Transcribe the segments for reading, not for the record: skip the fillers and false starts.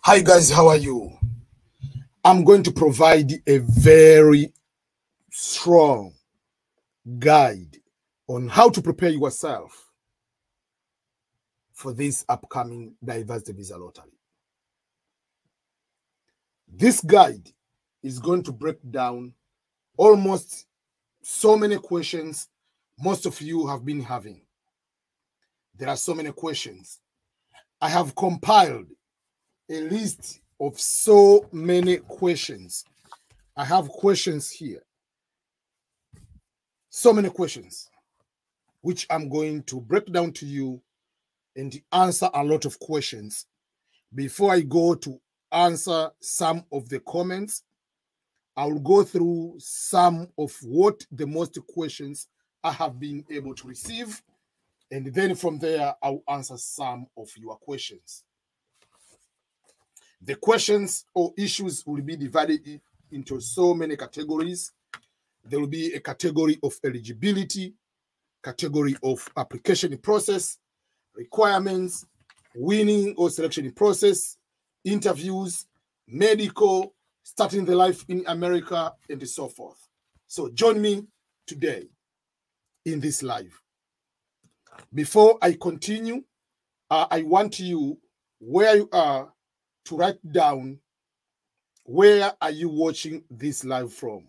Hi guys, how are you? I'm going to provide a very strong guide on how to prepare yourself for this upcoming Diversity Visa Lottery. This guide is going to break down almost so many questions most of you have been having. There are so many questions. I have compiled a list of so many questions. I have questions here. So many questions, which I'm going to break down to you and answer a lot of questions. Before I go to answer some of the comments, I will go through some of what the most questions I have been able to receive. And then from there, I'll answer some of your questions. The questions or issues will be divided into so many categories. There will be a category of eligibility, category of application process, requirements, winning or selection process, interviews, medical, starting the life in America, and so forth. So join me today in this live. Before I continue, I want you, where you are, to write down where are you watching this live from.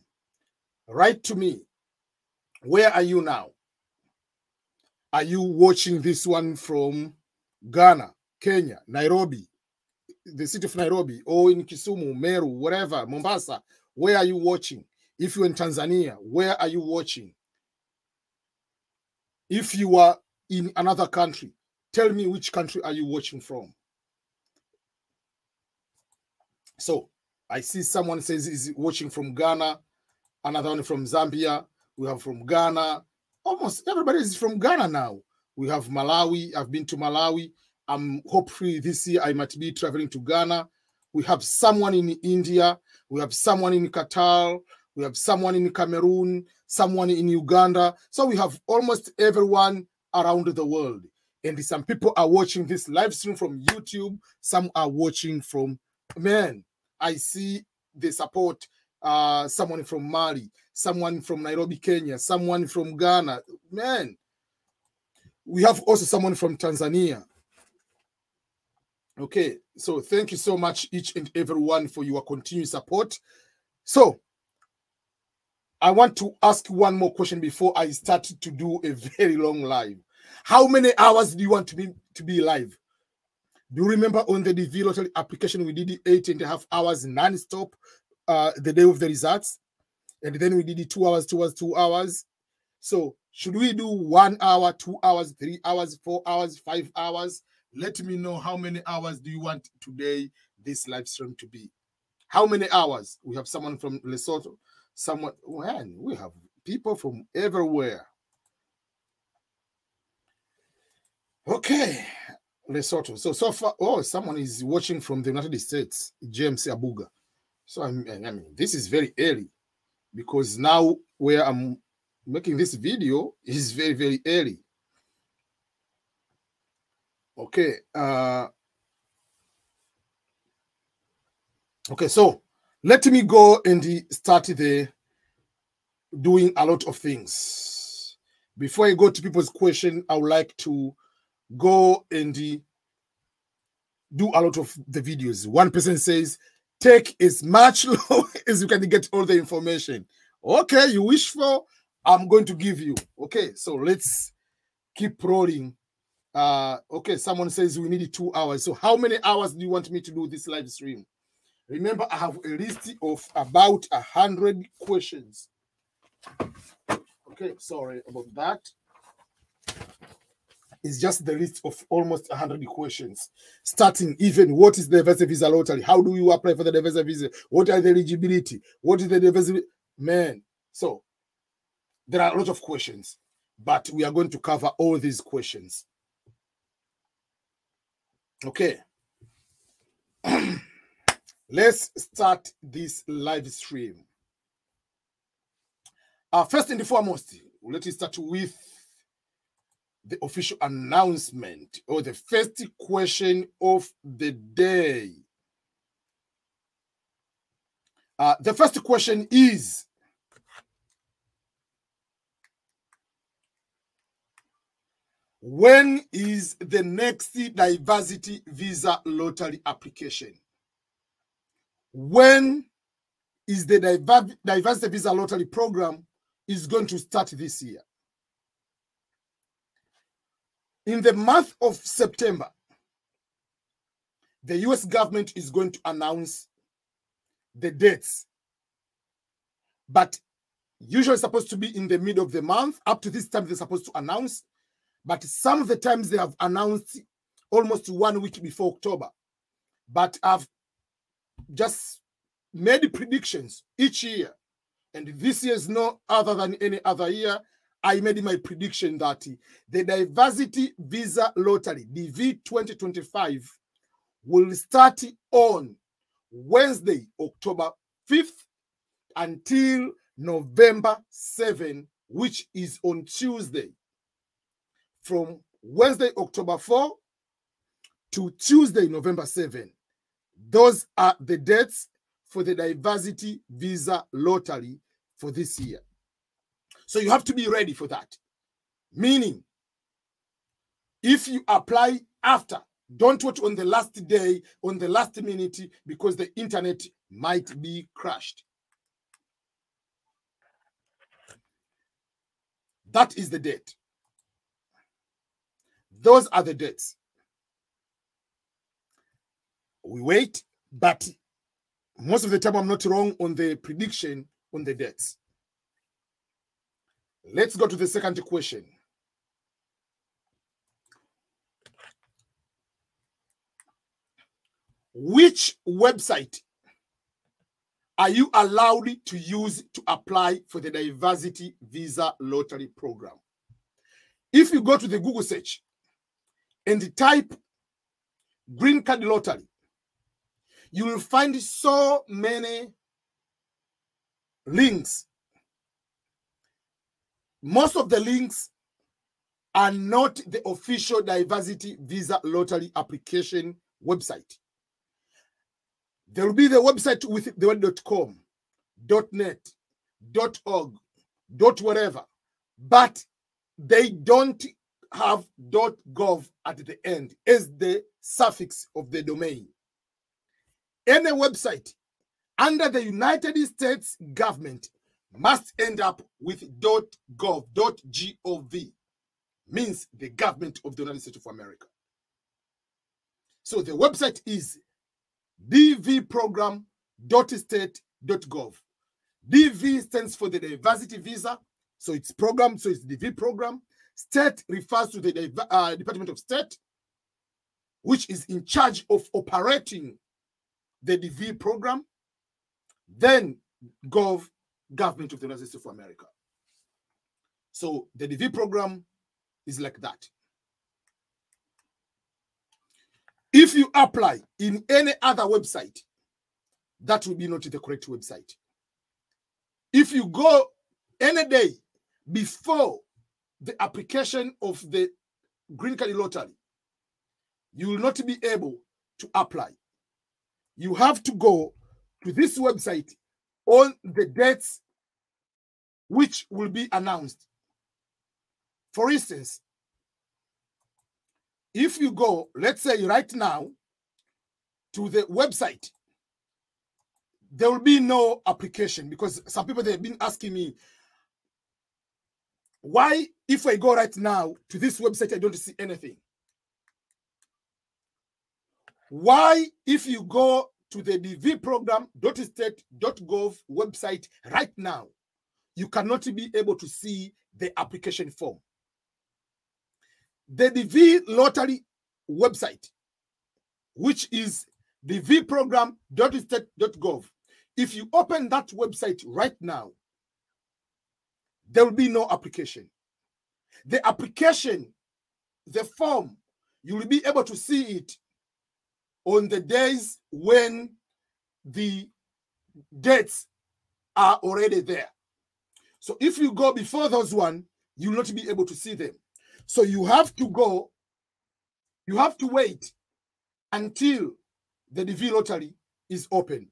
Write to me, where are you now? Are you watching this one from Ghana, Kenya, Nairobi, the city of Nairobi, or in Kisumu, Meru, wherever, Mombasa? Where are you watching? If you're in Tanzania, where are you watching? If you are in another country, tell me which country are you watching from. So I see someone says is watching from Ghana, another one from Zambia. We have from Ghana. Almost everybody is from Ghana now. We have Malawi. I've been to Malawi. Hopefully this year I might be traveling to Ghana. We have someone in India. We have someone in Qatar. We have someone in Cameroon, someone in Uganda. So we have almost everyone around the world. And some people are watching this live stream from YouTube. Some are watching from, man, I see the support. Someone from Mali, someone from Nairobi, Kenya, someone from Ghana. Man, we have also someone from Tanzania. Okay, so thank you so much, each and everyone, for your continued support. So I want to ask one more question before I start to do a very long live. How many hours do you want to be live? Do you remember on the DV Lottery application, we did 8.5 hours non-stop the day of the results? And then we did it 2 hours, 2 hours, 2 hours. So should we do 1 hour, 2 hours, 3 hours, 4 hours, 5 hours? Let me know how many hours do you want today this live stream to be. How many hours? We have someone from Lesotho. Someone, man, we have people from everywhere. Okay, Lesotho. So far, oh, someone is watching from the United States, James Abuga. So I mean, this is very early, because now where I'm making this video is very, very early. Okay. Okay, so let me go and start doing a lot of things. Before I go to people's question, I would like to go and do a lot of the videos. One person says, take as much long as you can get all the information. Okay, you wish for, I'm going to give you. Okay, so let's keep rolling. Okay, someone says we need 2 hours. So how many hours do you want me to do this live stream? Remember, I have a list of about 100 questions. Okay, sorry about that. It's just the list of almost 100 questions, starting even what is the Diversity Visa Lottery? How do you apply for the Diversity Visa? What are the eligibility? What is the diversity? Man, so there are a lot of questions, but we are going to cover all these questions. Okay. Let's start this live stream. First and foremost, let's start with the official announcement, or the first question of the day. The first question is, when is the next diversity visa lottery application? When is the diversity visa lottery program is going to start this year? In the month of September, the US government is going to announce the dates, but usually it's supposed to be in the middle of the month. Up to this time, they're supposed to announce, but some of the times they have announced almost 1 week before October. But I've just made predictions each year, and this year is no other than any other year. I made my prediction that the diversity visa lottery, DV2025, will start on Wednesday, October 5th until November 7, which is on Tuesday. From Wednesday, October 4 to Tuesday, November 7. Those are the dates for the diversity visa lottery for this year. So you have to be ready for that. Meaning, if you apply after, don't wait on the last day, on the last minute, because the internet might be crashed. That is the date. Those are the dates. We wait, but most of the time I'm not wrong on the prediction on the dates. Let's go to the second question. Which website are you allowed to use to apply for the diversity visa lottery program? If you go to the Google search and type green card lottery, you will find so many links. Most of the links are not the official diversity visa lottery application website. There will be the website with the word .com, .net, .org, .whatever, but they don't have .gov at the end as the suffix of the domain. Any website under the United States government must end up with .gov, .gov, means the government of the United States of America. So the website is dvprogram.state.gov. DV stands for the diversity visa, so it's program, so it's DV program. State refers to the Department of State, which is in charge of operating the DV program. Then Gov, government of the United States of America. So the DV program is like that. If you apply in any other website, that will be not the correct website. If you go any day before the application of the green card lottery, you will not be able to apply. You have to go to this website on the dates which will be announced. For instance, if you go, let's say right now, to the website, there will be no application, because some people, they've been asking me, why, if I go right now to this website, I don't see anything? Why, if you go to the dvprogram.state.gov website right now, you cannot be able to see the application form? The DV lottery website, which is dvprogram.state.gov, if you open that website right now, there will be no application. The application, the form, you will be able to see it on the days when the dates are already there. So if you go before those one, you will not be able to see them. So you have to go, you have to wait until the DV lottery is opened.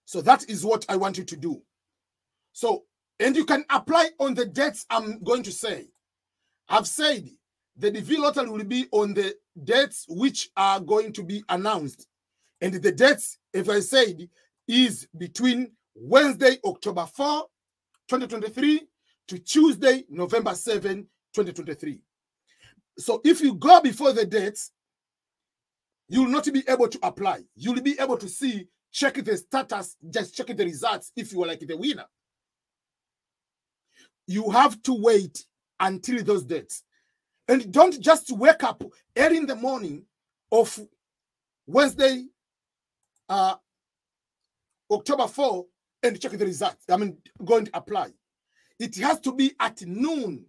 So that is what I want you to do. So, and you can apply on the dates I'm going to say. I've said the DV lottery will be on the dates which are going to be announced. And the dates, as I said, is between Wednesday, October 4, 2023 to Tuesday, November 7, 2023. So if you go before the dates, you will not be able to apply. You'll be able to see, check the status, just check the results if you are like the winner. You have to wait until those dates. And don't just wake up early in the morning of Wednesday, October 4, and check the results. I mean, going to apply. It has to be at noon,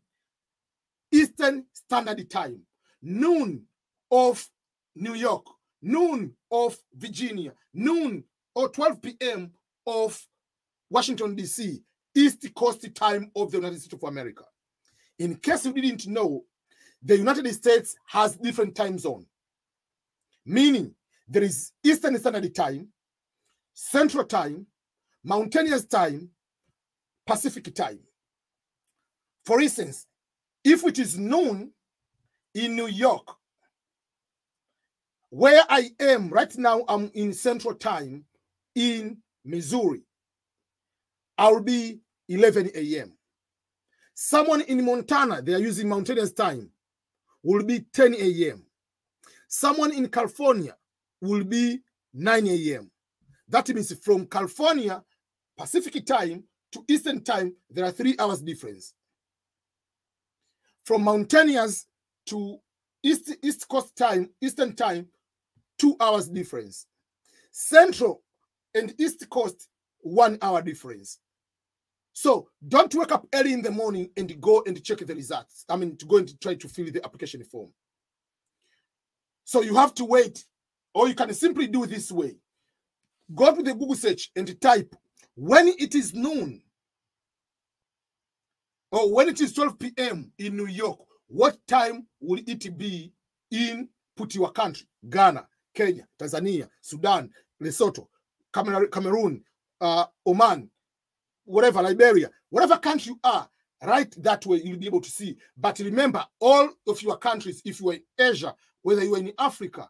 Eastern Standard Time, noon of New York, noon of Virginia, noon or 12 p.m. of Washington, D.C., East Coast time of the United States of America. In case you didn't know, the United States has different time zones, meaning there is Eastern Standard Time, Central Time, Mountainous Time, Pacific Time. For instance, if it is noon in New York, where I am right now, I'm in Central Time in Missouri, I'll be 11 a.m. Someone in Montana, they are using Mountainous Time, will be 10 a.m. Someone in California will be 9 a.m. That means from California, Pacific Time to Eastern Time, there are 3 hours difference. From Mountainous to East Coast Time, Eastern Time, 2 hours difference. Central and East Coast, 1 hour difference. So don't wake up early in the morning and go and check the results. I mean, to go and try to fill the application form. So you have to wait, or you can simply do this way. Go to the Google search and type, when it is noon, or when it is 12 p.m. in New York, what time will it be in, put your country, Ghana, Kenya, Tanzania, Sudan, Lesotho, Cameroon, Oman, whatever, Liberia, whatever country you are, right that way you'll be able to see. But remember, all of your countries, if you are in Asia, whether you are in Africa,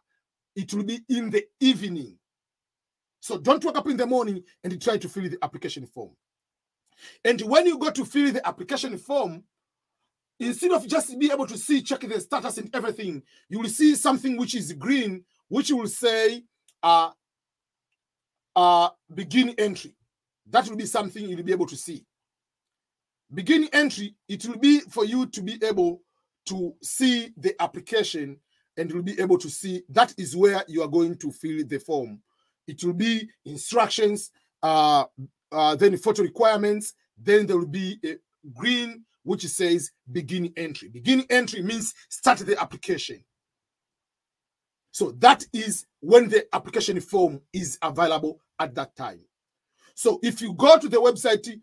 it will be in the evening. So don't wake up in the morning and try to fill the application form. And when you go to fill the application form, instead of just be able to see, check the status and everything, you will see something which is green, which will say begin entry. That will be something you'll be able to see. Begin entry, it will be for you to be able to see the application, and you'll be able to see that is where you are going to fill the form. It will be instructions, then photo requirements, then there will be a green which says begin entry. Begin entry means start the application. So that is when the application form is available at that time. So if you go to the website,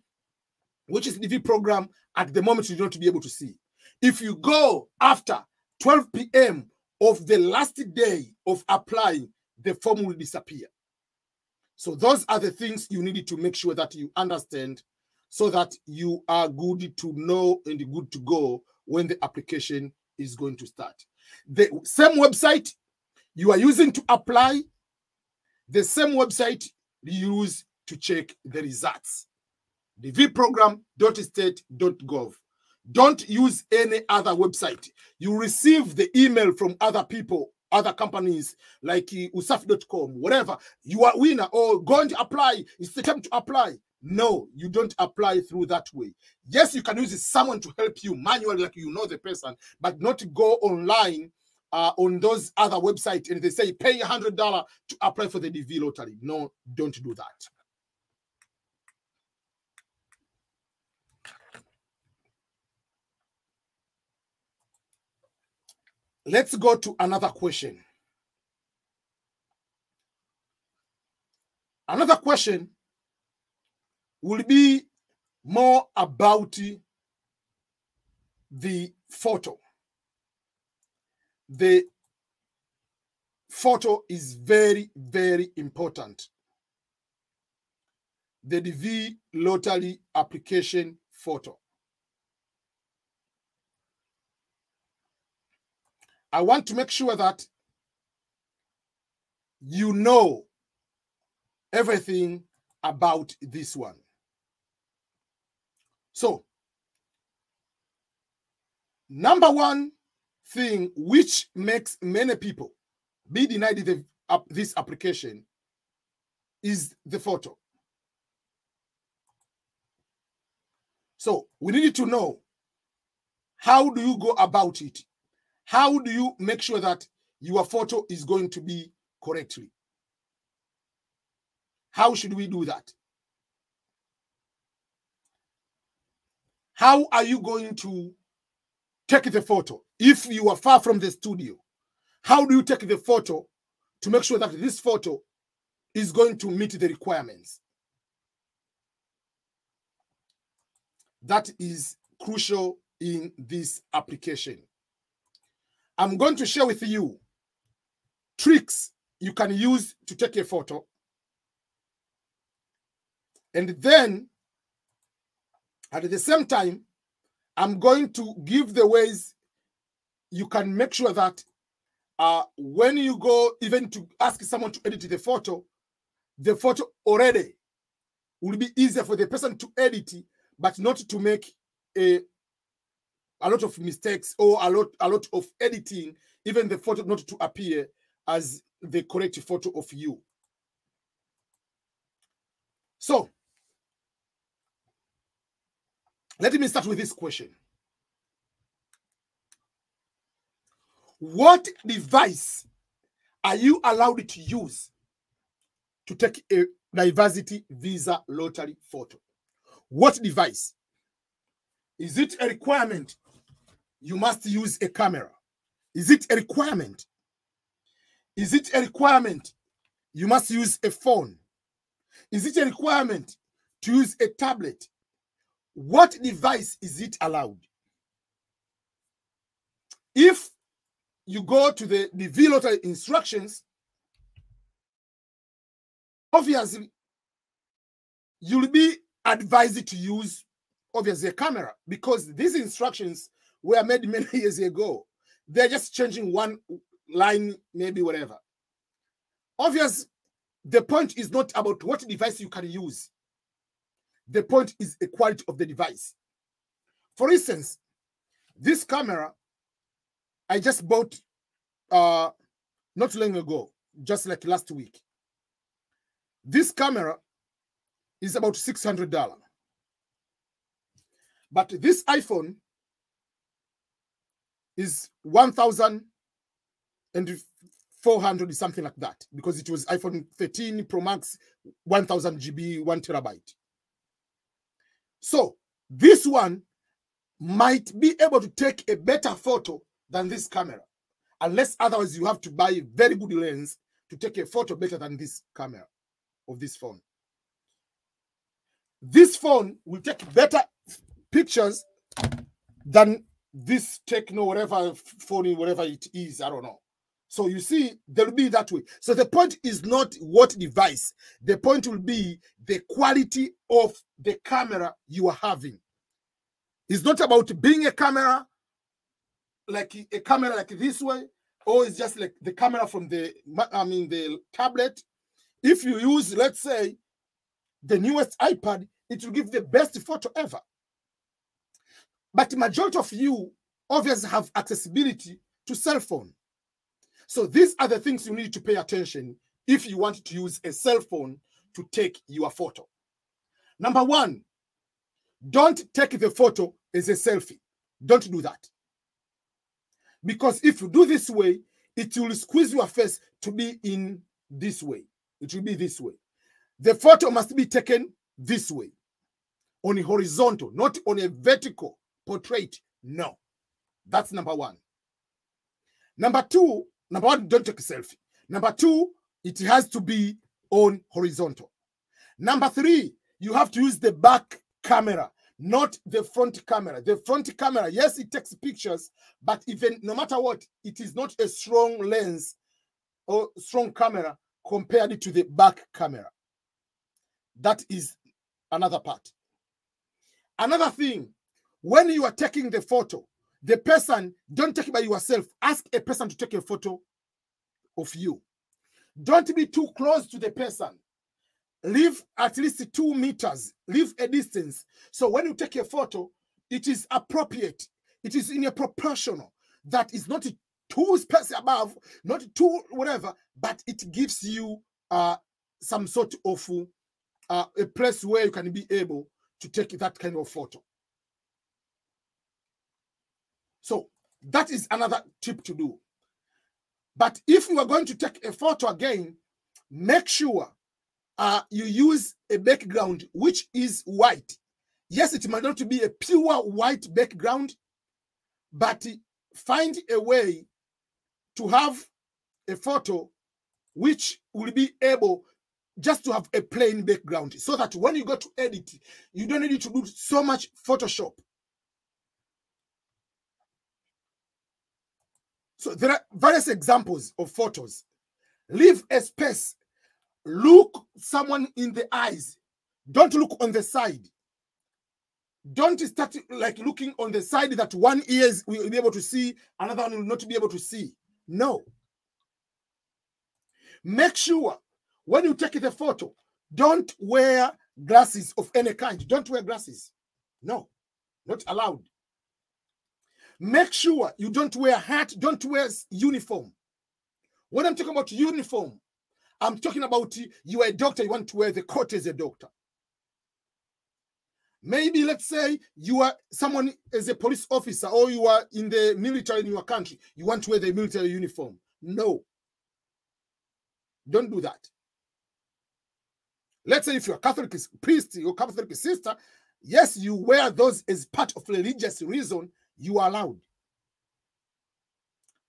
which is DV program, at the moment you don't be able to see. If you go after 12 p.m. of the last day of applying, the form will disappear. So those are the things you need to make sure that you understand, so that you are good to know and good to go when the application is going to start. The same website you are using to apply, the same website you use to check the results. dvprogram.state.gov. Don't use any other website. You receive the email from other people, other companies like usafi.com, whatever. You are winner or going to apply. It's the time to apply. No, you don't apply through that way. Yes, you can use someone to help you manually, like you know the person, but not to go online on those other websites and they say pay $100 to apply for the DV lottery. No, don't do that. Let's go to another question. Another question will be more about the photo. The photo is very, very important. the DV Lottery application photo. I want to make sure that you know everything about this one. So, number one thing which makes many people be denied this application is the photo. So, we need to know, how do you go about it? How do you make sure that your photo is going to be correctly? How should we do that? How are you going to take the photo? If you are far from the studio, how do you take the photo to make sure that this photo is going to meet the requirements? That is crucial in this application. I'm going to share with you tricks you can use to take a photo. And then, at the same time, I'm going to give the ways you can make sure that when you go even to ask someone to edit the photo already will be easier for the person to edit, but not to make a lot of mistakes or a lot of editing, even the photo not to appear as the correct photo of you. So, let me start with this question. What device are you allowed to use to take a diversity visa lottery photo? What device? Is it a requirement you must use a camera? Is it a requirement? Is it a requirement you must use a phone? Is it a requirement to use a tablet? What device is it allowed? If you go to the DV Lottery instructions, obviously, you'll be advised to use, obviously, a camera, because these instructions were made many years ago. They're just changing one line, maybe whatever. Obviously, the point is not about what device you can use. The point is the quality of the device. For instance, this camera I just bought not long ago, just like last week. This camera is about $600. But this iPhone is 1,400, something like that, because it was iPhone 13 Pro Max, 1,000 GB, 1 terabyte. So this one might be able to take a better photo than this camera, unless otherwise you have to buy a very good lens to take a photo better than this camera of this phone. This phone will take better pictures than this Techno, whatever phone, whatever it is, I don't know. So you see, there will be that way. So the point is not what device. The point will be the quality of the camera you are having. It's not about being a camera like this way, or it's just like the camera from the tablet. If you use, let's say, the newest iPad, it will give the best photo ever. But the majority of you obviously have accessibility to cell phone. So these are the things you need to pay attention if you want to use a cell phone to take your photo. Number one, don't take the photo as a selfie. Don't do that. Because if you do this way, it will squeeze your face to be in this way. It will be this way. The photo must be taken this way, on a horizontal, not on a vertical portrait. No. That's number one. Number one, don't take a selfie. Number two, it has to be on horizontal. Number three, you have to use the back camera, not the front camera. The front camera, yes, it takes pictures, but even no matter what, it is not a strong lens or strong camera compared to the back camera. That is another part. Another thing, when you are taking the photo, the person, don't take it by yourself. Ask a person to take a photo of you. Don't be too close to the person. Leave at least 2 meters. Leave a distance. So when you take a photo, it is appropriate. It is in a proportional. That is not too space above, not too whatever, but it gives you some sort of a place where you can be able to take that kind of photo. So that is another tip to do. But if you are going to take a photo again, make sure you use a background which is white. Yes, it might not be a pure white background, but find a way to have a photo which will be able just to have a plain background, so that when you go to edit, you don't need to do so much Photoshop. So there are various examples of photos. Leave a space. Look someone in the eyes. Don't look on the side. Don't start like looking on the side that one ear will be able to see, another one will not be able to see. No. Make sure when you take the photo, don't wear glasses of any kind. Don't wear glasses. No, not allowed. Make sure you don't wear hat, don't wear uniform. When I'm talking about uniform, I'm talking about you are a doctor, you want to wear the coat as a doctor. Maybe let's say you are someone as a police officer, or you are in the military in your country, you want to wear the military uniform. No. Don't do that. Let's say if you're a Catholic priest or Catholic sister, yes, you wear those as part of religious reason, you are allowed.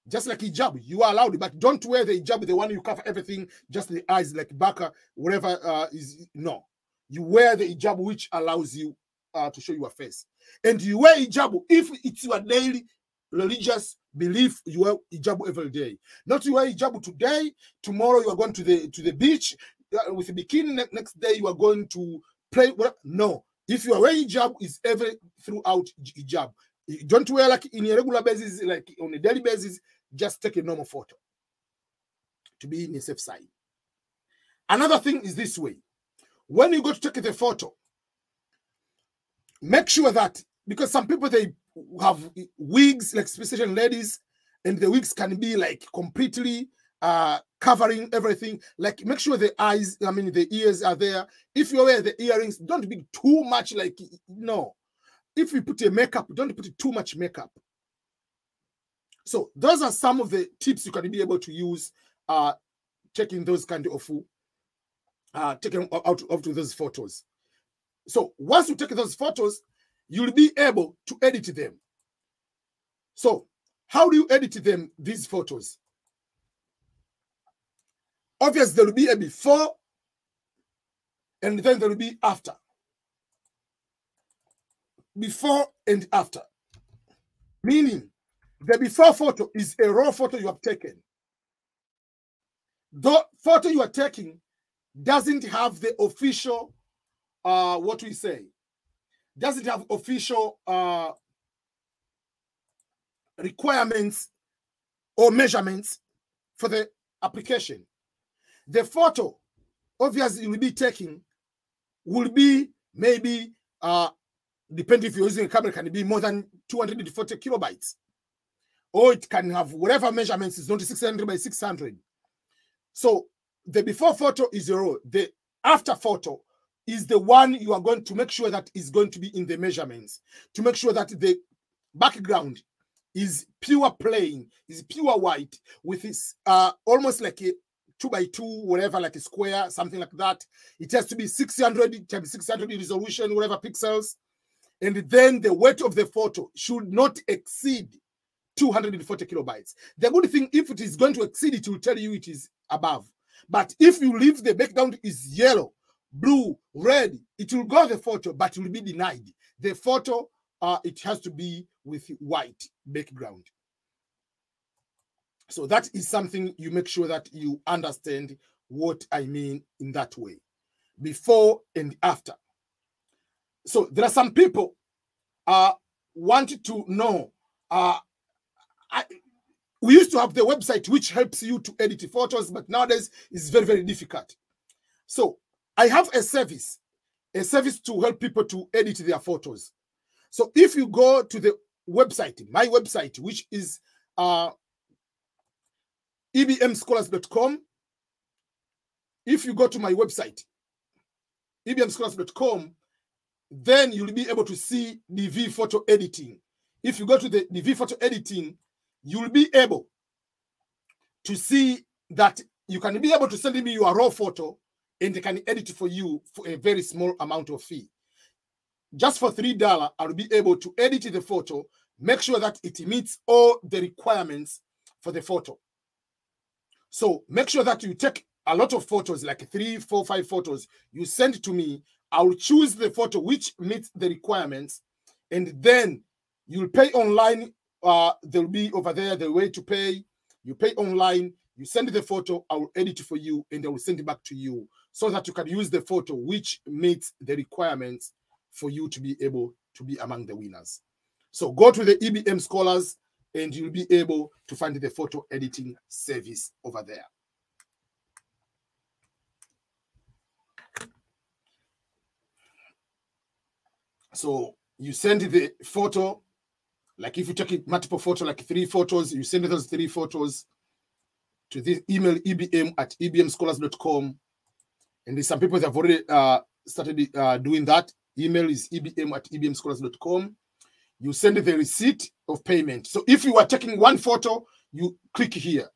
Just like hijab, you are allowed, but don't wear the hijab, the one you cover everything, just the eyes, like burqa, whatever is. No. You wear the hijab which allows you to show your face. And you wear hijab if it's your daily religious belief, you wear hijab every day. Not you wear hijab today, tomorrow you are going to the beach with a bikini, next day you are going to play. No. If you are wearing hijab, it's every throughout hijab. Don't wear like in a regular basis, like on a daily basis. Just take a normal photo to be in the safe side. Another thing is this way. When you go to take the photo, make sure that, because some people, they have wigs, like especially ladies, and the wigs can be like completely covering everything. Like make sure the eyes, the ears are there. If you wear the earrings, don't be too much like, no. If you put a makeup, don't put too much makeup. So those are some of the tips you can be able to use taking those kind of taking out of those photos. So once you take those photos, you'll be able to edit them. So how do you edit them, these photos? Obviously, there will be a before, and then there will be after. Before and after. Meaning, the before photo is a raw photo you have taken. The photo you are taking doesn't have the official, what we say, doesn't have official requirements or measurements for the application. The photo, obviously, you will be taking will be maybe, depending if you're using a camera, can be more than 240 kilobytes. Or it can have whatever measurements is not 600 by 600. So the before photo is the raw. The after photo is the one you are going to make sure that is going to be in the measurements, to make sure that the background is pure plain, is pure white, with this almost like a 2x2, whatever, like a square, something like that. It has to be 600 times 600 resolution, whatever pixels. And then the weight of the photo should not exceed 240 kilobytes. The good thing, if it is going to exceed, it will tell you it is above. But if you leave the background is yellow, blue, red, it will go the photo, but it will be denied. The photo, it has to be with white background. So that is something you make sure that you understand what I mean in that way. Before and after. So there are some people wanted to know. We used to have the website which helps you to edit photos, but nowadays it's very, very difficult. So I have a service to help people to edit their photos. So if you go to the website, my website, which is ebmscholars.com, if you go to my website, ebmscholars.com, then you'll be able to see DV photo editing. If you go to the DV photo editing, you'll be able to see that you can be able to send me your raw photo and I can edit it for you for a very small amount of fee. Just for $3, I'll be able to edit the photo, make sure that it meets all the requirements for the photo. So make sure that you take a lot of photos, like 3, 4, 5 photos, you send to me. I'll choose the photo which meets the requirements, and then you'll pay online. There'll be over there the way to pay. You pay online, you send the photo, I will edit it for you, and I will send it back to you so that you can use the photo which meets the requirements for you to be able to be among the winners. So go to the EBM Scholars and you'll be able to find the photo editing service over there. So you send the photo, like if you take multiple photos, like 3 photos, you send those 3 photos to this email, ebm@ebmscholars.com. And there's some people that have already started doing that. Email is ebm@ebmscholars.com. You send the receipt of payment. So if you are taking 1 photo, you click here.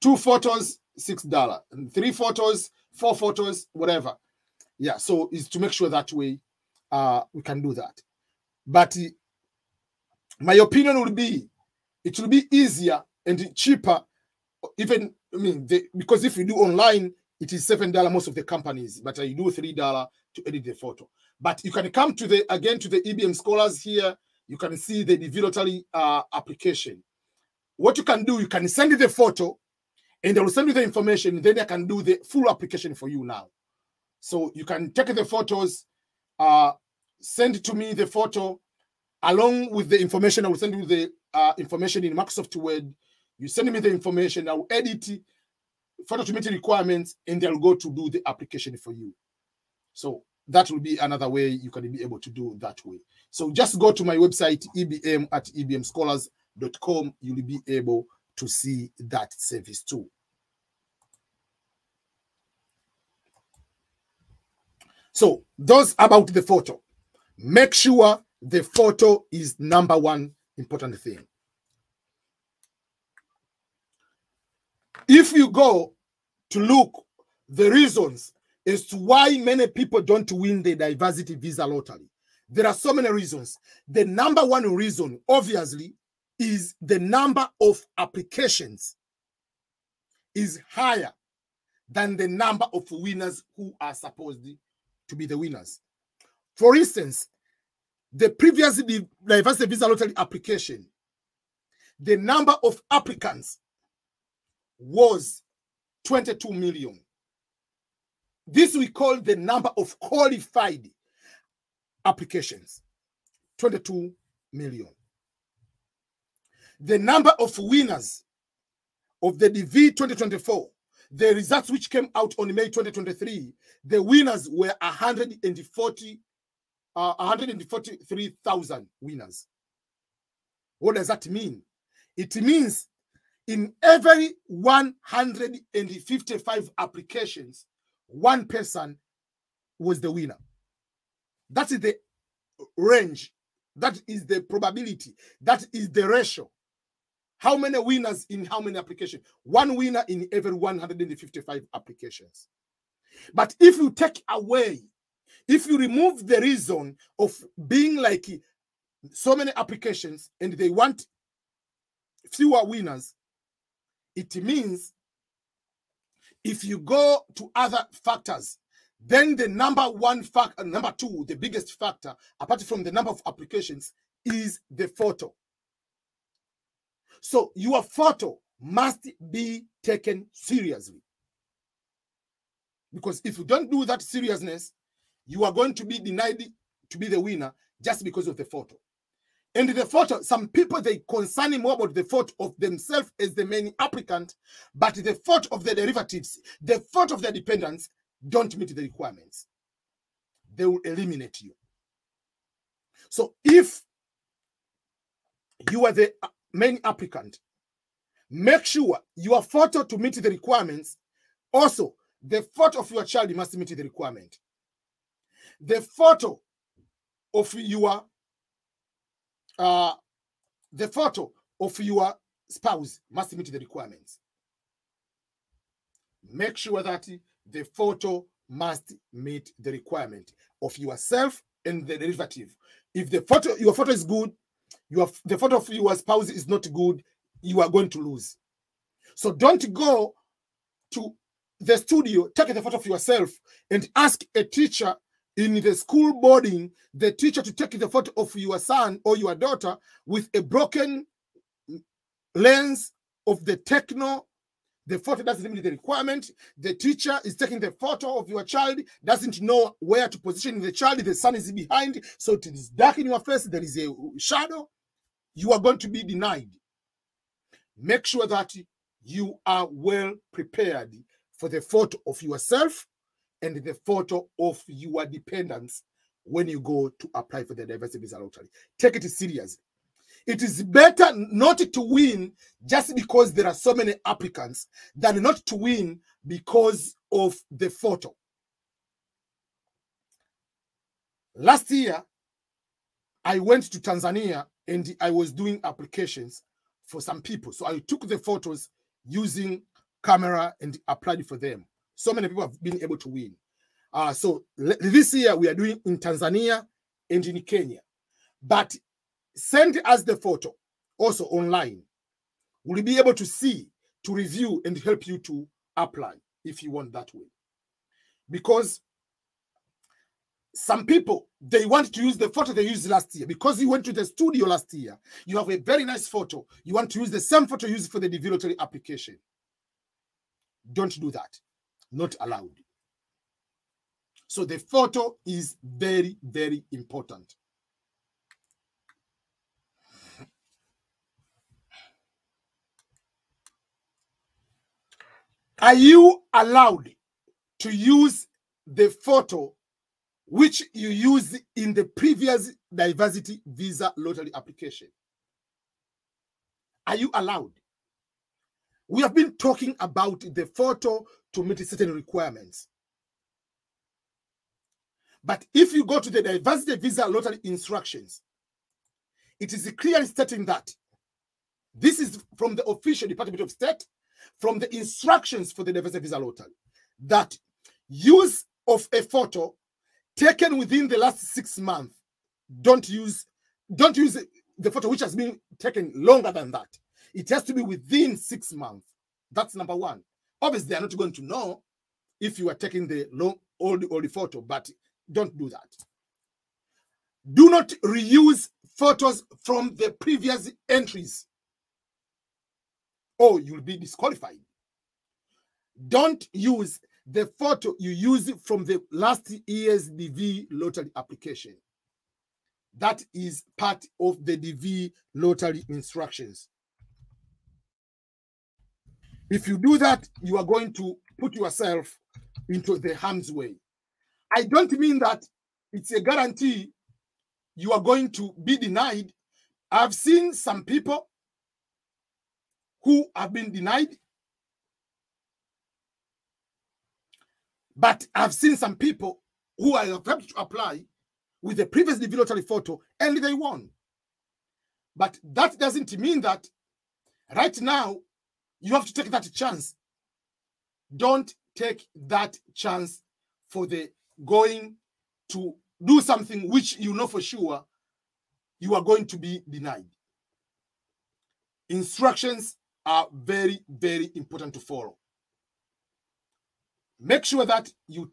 2 photos, $6. And 3 photos, 4 photos, whatever. Yeah, so it's to make sure that way we can do that. But my opinion would be, it will be easier and cheaper, even, because if you do online, it is $7 most of the companies, but you do $3 to edit the photo. But you can come to the EBM Scholars here. You can see the DV Lottery application. What you can do, you can send the photo, and I will send you the information. Then I can do the full application for you now. So you can take the photos, send to me the photo along with the information. I will send you the information in Microsoft Word. You send me the information. I will edit it, photo to meet the requirements, and they'll go to do the application for you. So that will be another way you can be able to do that way. So just go to my website, ebm@ebmscholars.com. You'll be able to see that service too. So those about the photo. Make sure the photo is #1 important thing. If you go to look the reasons as to why many people don't win the diversity visa lottery, there are so many reasons. The #1 reason, obviously, is the number of applications is higher than the number of winners who are supposed to be the winners. For instance, the previous diversity visa lottery application, the number of applicants was 22 million. This we call the number of qualified applications, 22 million. The number of winners of the DV 2024, the results which came out on May 2023, the winners were 143,000 winners. What does that mean? It means in every 155 applications, 1 person was the winner. That is the range. That is the probability. That is the ratio. How many winners in how many applications? 1 winner in every 155 applications. But if you take away, if you remove the reason of being like so many applications and they want fewer winners, it means if you go to other factors, then the #1 factor, #2, the biggest factor, apart from the number of applications, is the photo. So your photo must be taken seriously. Because if you don't do that seriousness, you are going to be denied to be the winner just because of the photo. And the photo, some people, they concern more about the photo of themselves as the main applicant, but the photo of the derivatives, the photo of the dependents don't meet the requirements. They will eliminate you. So if you are the main applicant, make sure your photo to meet the requirements. Also, the photo of your child must meet the requirement. The photo of your spouse must meet the requirements. Make sure that the photo must meet the requirement of yourself and the derivative. If your photo is good, the photo of your spouse is not good, you are going to lose. So don't go to the studio, take the photo of yourself and ask a teacher in the school boarding, the teacher to take the photo of your son or your daughter with a broken lens of the techno. The photo doesn't meet the requirement. The teacher is taking the photo of your child, doesn't know where to position the child. The sun is behind, so it is dark in your face. There is a shadow. You are going to be denied. Make sure that you are well prepared for the photo of yourself and the photo of your dependents when you go to apply for the diversity visa lottery. Take it serious. It is better not to win just because there are so many applicants than not to win because of the photo. Last year, I went to Tanzania and I was doing applications for some people. So I took the photos using camera and applied for them. So many people have been able to win. So this year we are doing in Tanzania and in Kenya. But send us the photo also online. We'll be able to see, to review, and help you to apply if you want that way. Because some people, they want to use the photo they used last year. Because you went to the studio last year, you have a very nice photo. You want to use the same photo used for the DV lottery application. Don't do that. Not allowed. So the photo is very, very important. Are you allowed to use the photo which you used in the previous diversity visa lottery application? Are you allowed? We have been talking about the photo to meet certain requirements. But if you go to the diversity visa lottery instructions, it is clearly stating that this is from the official Department of State, from the instructions for the diversity visa lottery, that use of a photo taken within the last 6 months, don't use the photo which has been taken longer than that. It has to be within 6 months. That's number one. Obviously, they are not going to know if you are taking the old photo, but don't do that. Do not reuse photos from the previous entries, or you'll be disqualified. Don't use the photo you use from the last year's DV lottery application. That is part of the DV lottery instructions. If you do that, you are going to put yourself into the harm's way. I don't mean that it's a guarantee you are going to be denied. I've seen some people who have been denied, but I've seen some people who have attempted to apply with the previous DV lottery photo and they won. But that doesn't mean that right now you have to take that chance. Don't take that chance for the going to do something which you know for sure you are going to be denied. Instructions are very, very important to follow. Make sure that you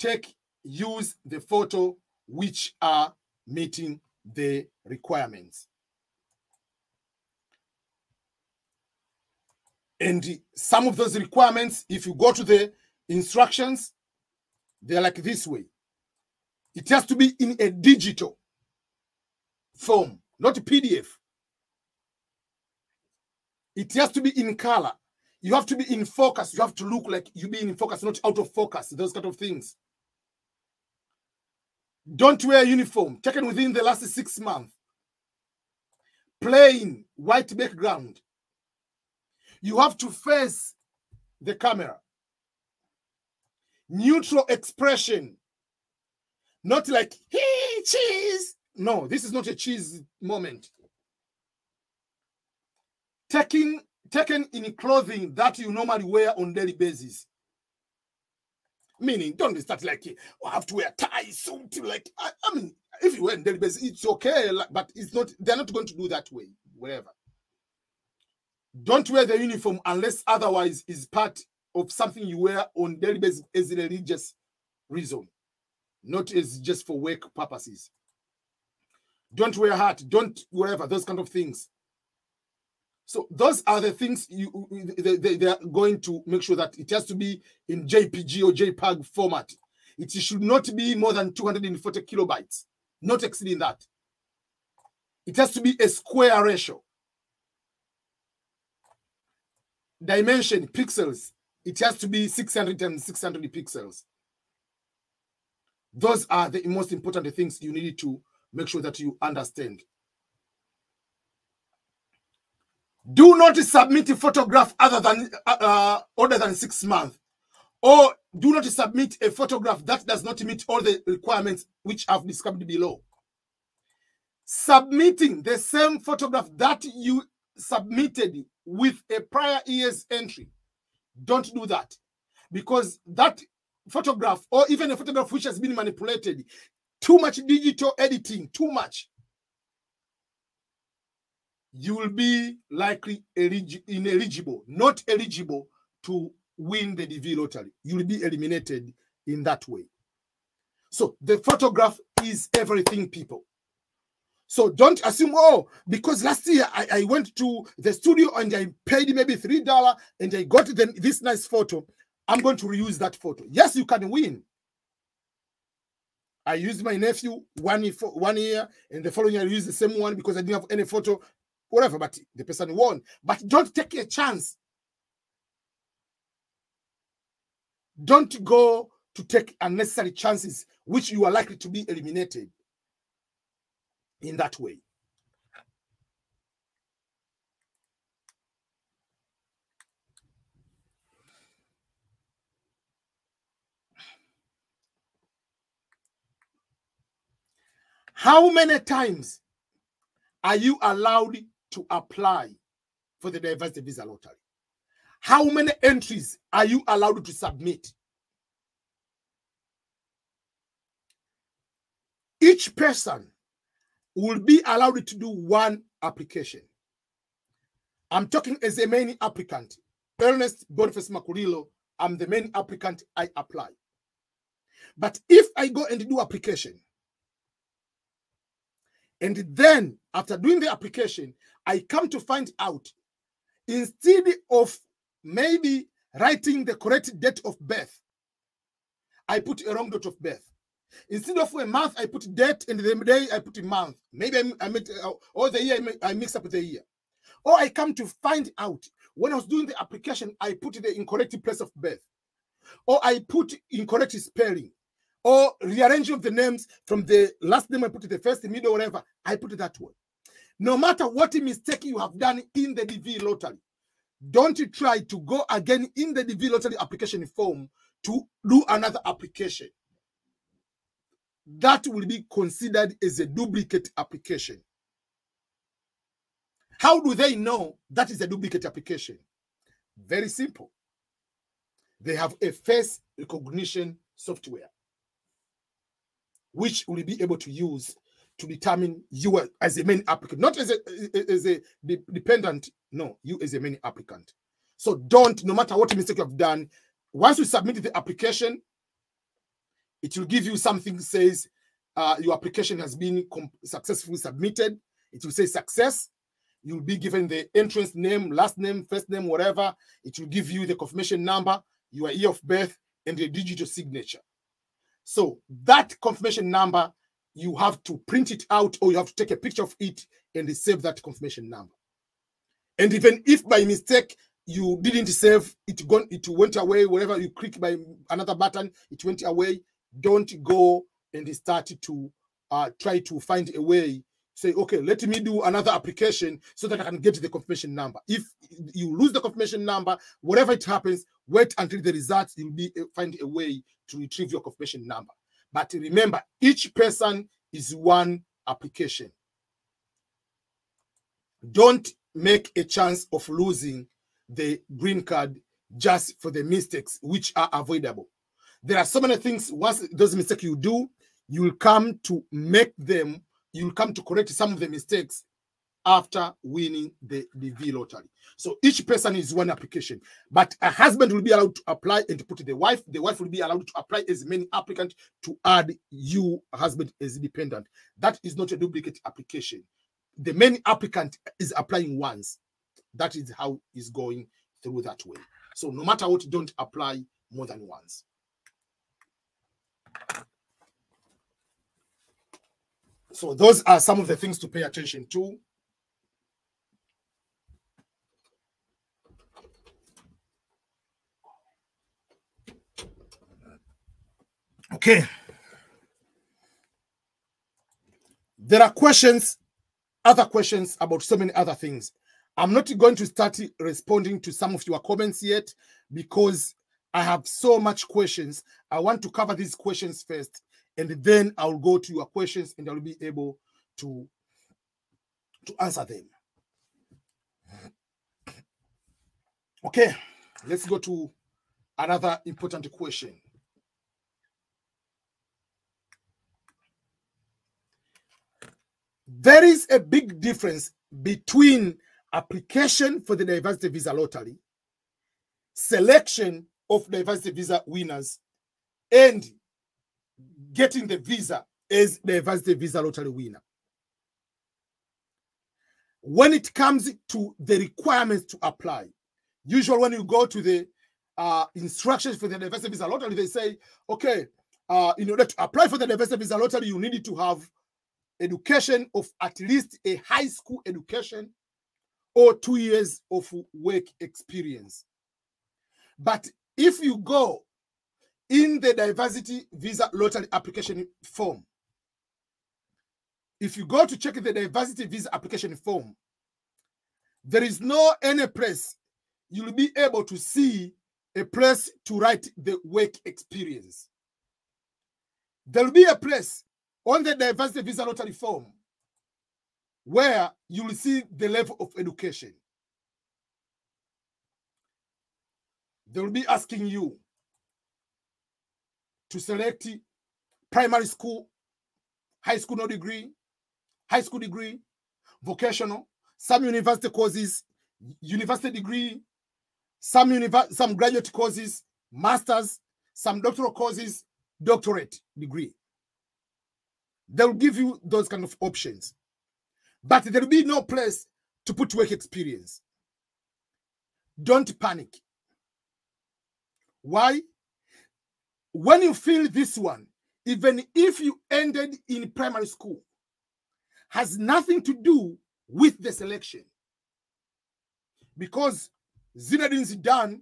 use the photo which are meeting the requirements. And some of those requirements, if you go to the instructions, they're like this way. It has to be in a digital form, not a PDF. It has to be in color. You have to be in focus. You have to look like you be in focus, not out of focus, those kind of things. Don't wear a uniform taken within the last 6 months. Plain white background. You have to face the camera. Neutral expression. Not like, hey, cheese. No, this is not a cheese moment. Taken in clothing that you normally wear on daily basis. Meaning, don't start like, oh, I have to wear a tie, suit. Like, I mean, if you wear on daily basis, it's okay, but it's not. They're not going to do that way, wherever. Don't wear the uniform unless otherwise is part of something you wear on daily basis as a religious reason, not as just for work purposes. Don't wear a hat. Don't whatever, those kind of things. So those are the things they are going to make sure that it has to be in JPG or JPEG format. It should not be more than 240 kilobytes, not exceeding that. It has to be a square ratio. Dimension, pixels, it has to be 600 and 600 pixels. Those are the most important things you need to make sure that you understand. Do not submit a photograph older than 6 months, or do not submit a photograph that does not meet all the requirements which I've described below. Submitting the same photograph that you submitted with a prior year's entry, don't do that, because that photograph, or even a photograph which has been manipulated, too much digital editing, too much, you will be likely ineligible, not eligible to win the DV lottery. You will be eliminated in that way. So the photograph is everything, people. So don't assume, oh, because last year I went to the studio and I paid maybe $3 and I got this nice photo, I'm going to reuse that photo. Yes, you can win. I used my nephew 1 year, and the following year I used the same one because I didn't have any photo, whatever, but the person won. But don't take a chance. Don't go to take unnecessary chances, which you are likely to be eliminated in that way. How many times are you allowed to apply for the diversity visa lottery? How many entries are you allowed to submit? Each person will be allowed to do 1 application. I'm talking as a main applicant. Ernest Boniface Makulilo, I'm the main applicant, I apply. But if I go and do application, and then after doing the application, I come to find out, instead of maybe writing the correct date of birth, I put a wrong date of birth. Instead of a month, I put date, and the day I put a month. Maybe or the year I mix up the year. Or I come to find out, when I was doing the application, I put the incorrect place of birth. Or I put incorrect spelling. Or rearranging of the names from the last name, I put the first, the middle, whatever. I put it that way. No matter what mistake you have done in the DV lottery, don't try to go again in the DV lottery application form to do another application. That will be considered as a duplicate application. How do they know that is a duplicate application? Very simple. They have a face recognition software, which will be able to use to determine you as a main applicant, not as a dependent. No, you as a main applicant. So don't, no matter what mistake you have done, once you submit the application, it will give you something that says your application has been successfully submitted. It will say success. You'll be given the entrance name, last name, first name, whatever. It will give you the confirmation number, your year of birth, and the digital signature. So that confirmation number, you have to print it out or you have to take a picture of it and save that confirmation number. And even if by mistake you didn't save it, it went away, wherever you click by another button, it went away, don't go and start to try to find a way. Say, okay, let me do another application so that I can get the confirmation number. If you lose the confirmation number, whatever it happens, wait until the results, you'll find a way to retrieve your confirmation number. But remember, each person is one application. Don't make a chance of losing the green card just for the mistakes which are avoidable. There are so many things, once those mistakes you do, you will come to make them, you will come to correct some of the mistakes after winning the DV lottery. So each person is one application, but a husband will be allowed to apply and to put the wife will be allowed to apply as many applicants to add you, husband, as dependent. That is not a duplicate application. The main applicant is applying once. That is how it's going through that way. So no matter what, don't apply more than once. So those are some of the things to pay attention to. Okay. There are questions, other questions about so many other things. I'm not going to start responding to some of your comments yet because I have so much questions. I want to cover these questions first, and then I'll go to your questions and I'll be able to answer them. Okay, let's go to another important question. There is a big difference between application for the diversity visa lottery, selection of diversity visa winners, and getting the visa as diversity visa lottery winner. When it comes to the requirements to apply, usually when you go to the instructions for the diversity visa lottery, they say, okay, in order to apply for the diversity visa lottery, you need to have education of at least a high school education or 2 years of work experience. But if you go in the diversity visa lottery application form, if you go to check the diversity visa application form, there is no any place you'll be able to see a place to write the work experience. There will be a place on the diversity visa lottery form where you will see the level of education. They will be asking you to select primary school, high school no degree, high school degree, vocational, some university courses, university degree, some graduate courses, masters, some doctoral courses, doctorate degree. They'll give you those kind of options. But there will be no place to put work experience. Don't panic. Why? When you fill this one, even if you ended in primary school, has nothing to do with the selection. Because Zinedine Zidane,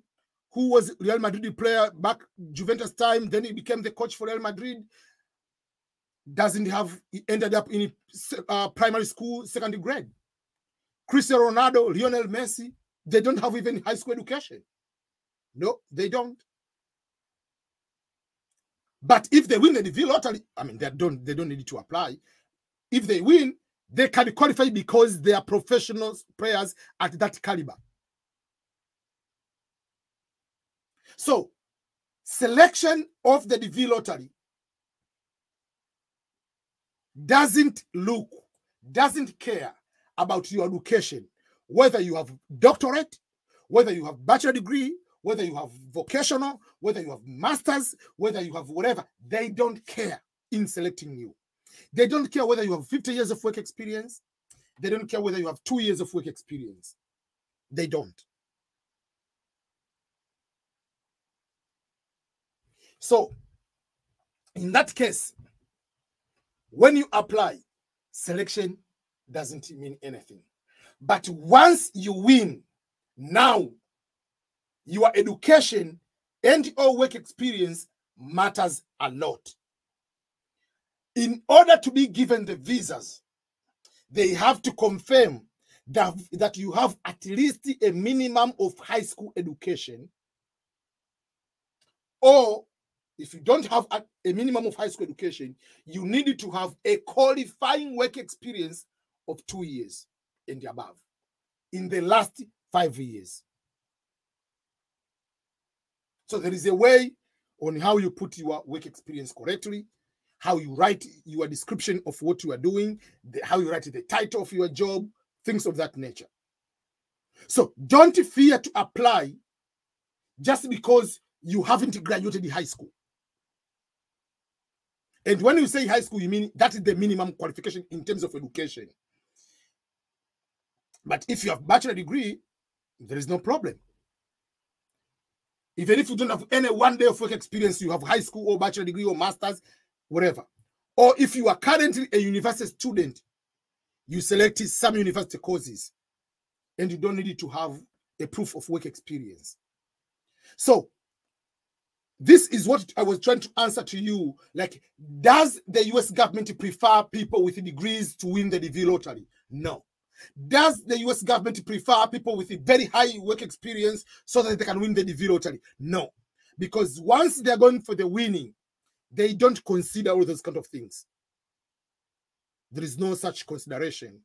who was Real Madrid player back Juventus time, then he became the coach for Real Madrid, he ended up in primary school, secondary grade. Cristiano Ronaldo, Lionel Messi, they don't have even high school education. No, they don't. But if they win the DV lottery, I mean, they don't need to apply. If they win, they can qualify because they are professional players at that caliber. So, selection of the DV lottery doesn't care about your education, whether you have doctorate, whether you have bachelor degree, whether you have vocational, whether you have masters, whether you have whatever. They don't care in selecting you. They don't care whether you have 50 years of work experience. They don't care whether you have 2 years of work experience. They don't. So, In that case, when you apply, selection doesn't mean anything. But once you win, now your education and your work experience matters a lot. In order to be given the visas, they have to confirm that you have at least a minimum of high school education, or if you don't have a minimum of high school education, you need to have a qualifying work experience of 2 years and above in the last 5 years. So there is a way on how you put your work experience correctly, how you write your description of what you are doing, how you write the title of your job, things of that nature. So don't fear to apply just because you haven't graduated high school. And when you say high school, you mean that is the minimum qualification in terms of education. But if you have bachelor degree, there is no problem. Even if you don't have any 1 day of work experience, you have high school or bachelor degree or master's, whatever. Or if you are currently a university student, you selected some university courses and you don't need to have a proof of work experience. So this is what I was trying to answer to you. Like, does the US government prefer people with degrees to win the DV lottery? No. Does the US government prefer people with a very high work experience so that they can win the DV lottery? No. Because once they're going for the winning, they don't consider all those kind of things. There is no such consideration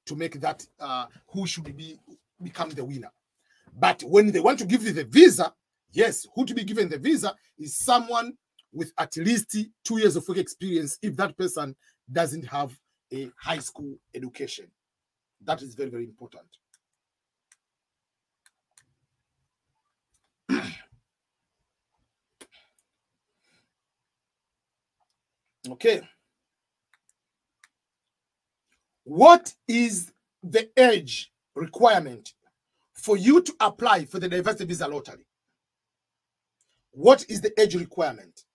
to make that who should become the winner. But when they want to give you the visa, yes, who to be given the visa is someone with at least 2 years of work experience if that person doesn't have a high school education. That is very, very important. Okay. What is the age requirement for you to apply for the diversity visa lottery? What is the age requirement?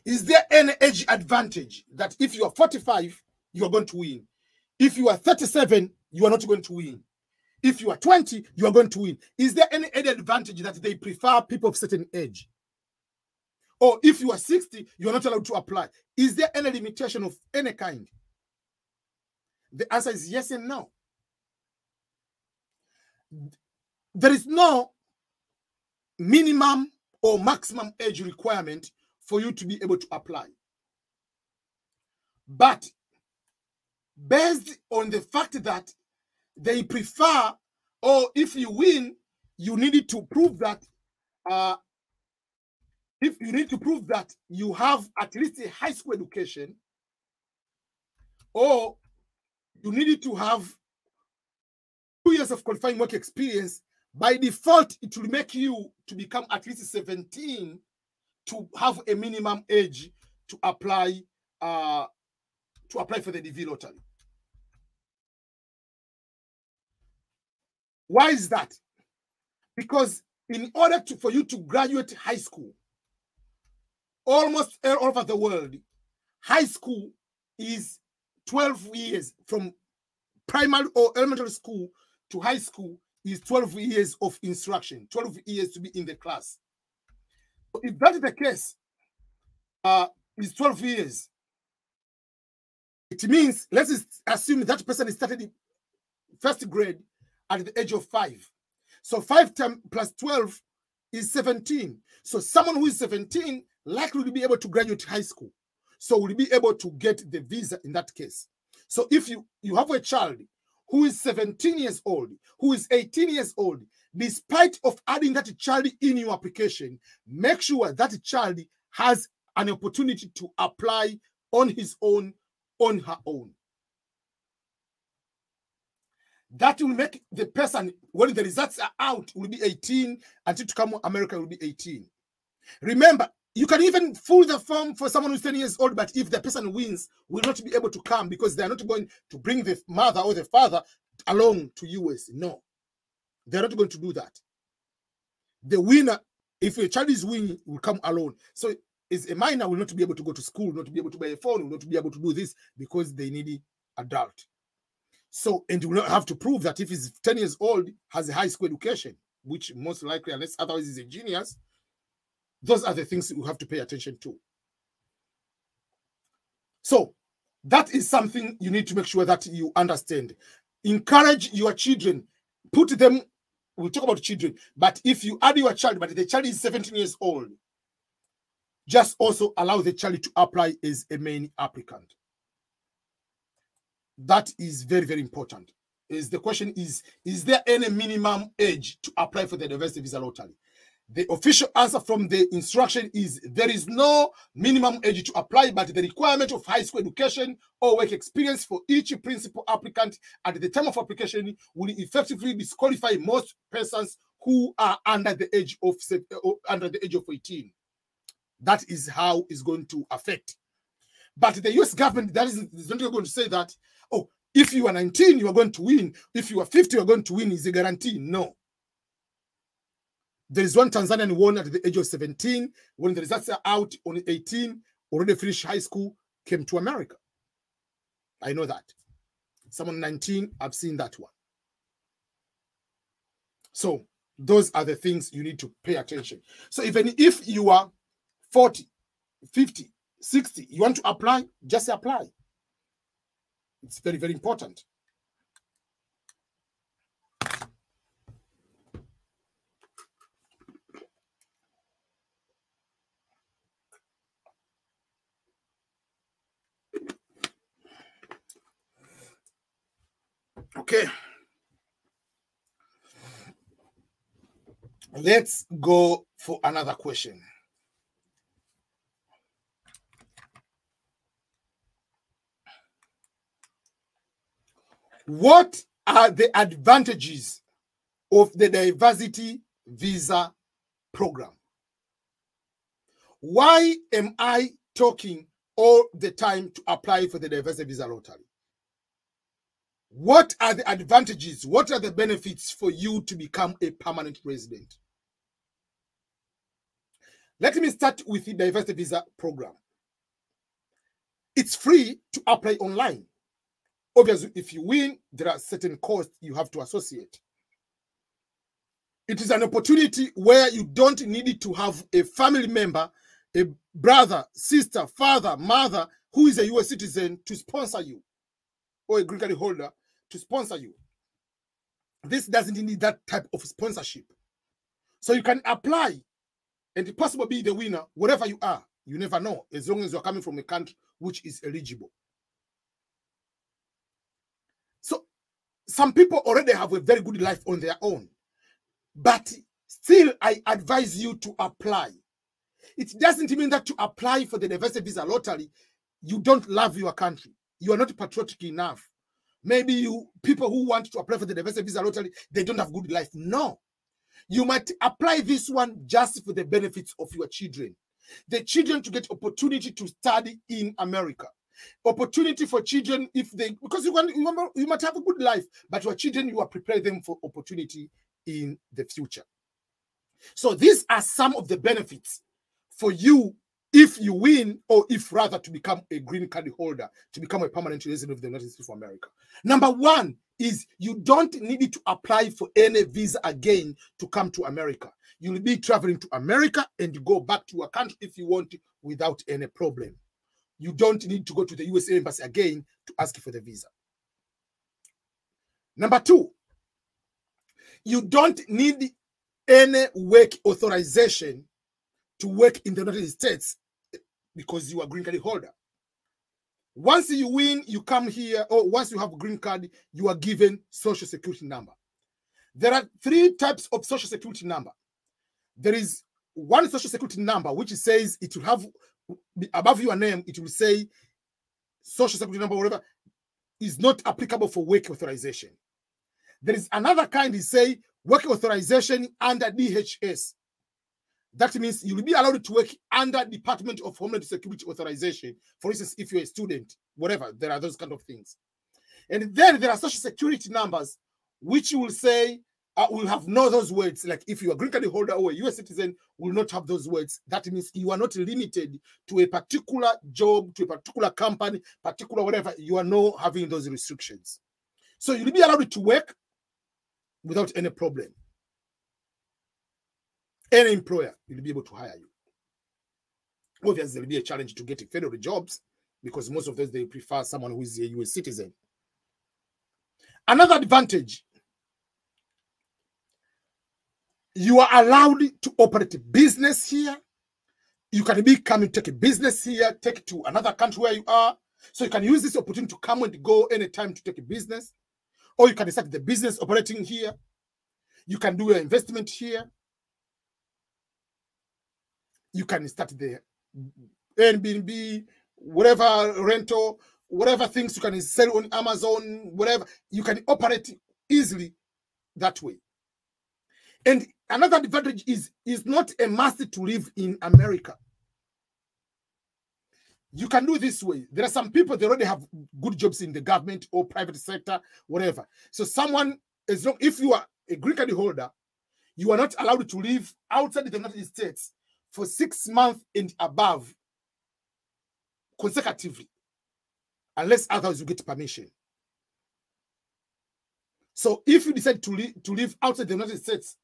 Is there any age advantage that if you are 45, you are going to win? If you are 37, you are not going to win. If you are 20, you are going to win. Is there any age advantage that they prefer people of certain age? Or if you are 60, you are not allowed to apply. Is there any limitation of any kind? The answer is yes and no. There is no minimum or maximum age requirement for you to be able to apply. But based on the fact that they prefer, or if you win, you need to prove that if you need to prove that you have at least a high school education, or you need to have 2 years of qualifying work experience, by default, it will make you to become at least 17 to have a minimum age to apply for the DV lottery. Why is that? Because in order for you to graduate high school, almost all over the world, high school is 12 years. From primary or elementary school to high school is 12 years of instruction, 12 years to be in the class. So if that is the case, is 12 years. It means, let's assume that person started first grade at the age of 5. So 5 plus 12 is 17. So someone who is 17 likely will be able to graduate high school. So will be able to get the visa in that case. So if you have a child who is 17 years old, who is 18 years old, despite of adding that child in your application, make sure that child has an opportunity to apply on his own, on her own. That will make the person, when the results are out, will be 18, until to come to America will be 18. Remember, you can even fill the form for someone who's 10 years old, but if the person wins, will not be able to come because they are not going to bring the mother or the father along to US. No, they're not going to do that. The winner If a child is winning, will come alone. So is a minor will not be able to go to school, not be able to buy a phone, will not be able to do this because they need an adult. So, and you will not have to prove that if he's 10 years old, has a high school education, which most likely, unless otherwise he's a genius, those are the things you have to pay attention to. So that is something you need to make sure that you understand. Encourage your children, put them, we'll talk about children, but if you add your child, but the child is 17 years old, just also allow the child to apply as a main applicant. That is very, very important. The question is there any minimum age to apply for the diversity visa lottery? The official answer from the instruction is there is no minimum age to apply, but the requirement of high school education or work experience for each principal applicant at the time of application will effectively disqualify most persons who are under the age of 18. That is how it's going to affect. But the US government is not going to say that, oh, if you are 19, you are going to win. If you are 50, you are going to win is a guarantee. No. There is one Tanzanian won at the age of 17. When the results are out on 18, already finished high school, came to America. I know that. Someone 19, I've seen that one. So those are the things you need to pay attention. So even if you are 40, 50, 60, you want to apply, just apply. It's very, very important. Okay. Let's go for another question. What are the advantages of the diversity visa program? Why am I talking all the time to apply for the diversity visa lottery? What are the advantages? What are the benefits for you to become a permanent resident? Let me start with the diversity visa program. It's free to apply online. Obviously, if you win, there are certain costs you have to associate. It is an opportunity where you don't need to have a family member, a brother, sister, father, mother, who is a US citizen to sponsor you, or a green card holder to sponsor you. This doesn't need that type of sponsorship. So you can apply and possibly be the winner wherever you are. You never know, as long as you're coming from a country which is eligible. So some people already have a very good life on their own, but still I advise you to apply. It doesn't mean that to apply for the diversity visa lottery, you don't love your country. You are not patriotic enough. Maybe people who want to apply for the diversity visa lottery, they don't have good life. No. You might apply this one just for the benefits of your children. The children to get opportunity to study in America. Opportunity for children because you might have a good life, but your children, you are preparing them for opportunity in the future. So these are some of the benefits for you if you win, or if rather to become a green card holder, to become a permanent resident of the United States of America. Number one is you don't need to apply for any visa again to come to America. You'll be traveling to America and go back to your country if you want without any problem. You don't need to go to the USA Embassy again to ask for the visa. Number two, you don't need any work authorization to work in the United States because you are a green card holder. Once you win, you come here, or once you have a green card, you are given social security number. There are three types of social security number. There is one social security number which says it will have above your name, it will say social security number, whatever, is not applicable for work authorization. There is another kind, is say work authorization under DHS. That means you will be allowed to work under Department of Homeland Security authorization. For instance, if you're a student, whatever, there are those kind of things. And then there are social security numbers, which will say will have no those words. Like if you are a green card holder or a US citizen, will not have those words. That means you are not limited to a particular job, to a particular company, particular whatever. You are not having those restrictions. So you'll be allowed to work without any problem. Any employer will be able to hire you. Obviously, there will be a challenge to getting federal jobs because most of those, they prefer someone who is a US citizen. Another advantage, you are allowed to operate a business here. You can come and take a business here, take it to another country where you are. So you can use this opportunity to come and go anytime to take a business. Or you can start the business operating here. You can do your investment here. You can start the Airbnb, whatever rental, whatever things you can sell on Amazon, whatever. You can operate easily that way. And another advantage is not a must to live in America. You can do this way. There are some people, they already have good jobs in the government or private sector, whatever. So someone, as long if you are a green card holder, you are not allowed to live outside the United States for 6 months and above consecutively, unless otherwise you get permission. So if you decide to live outside the United States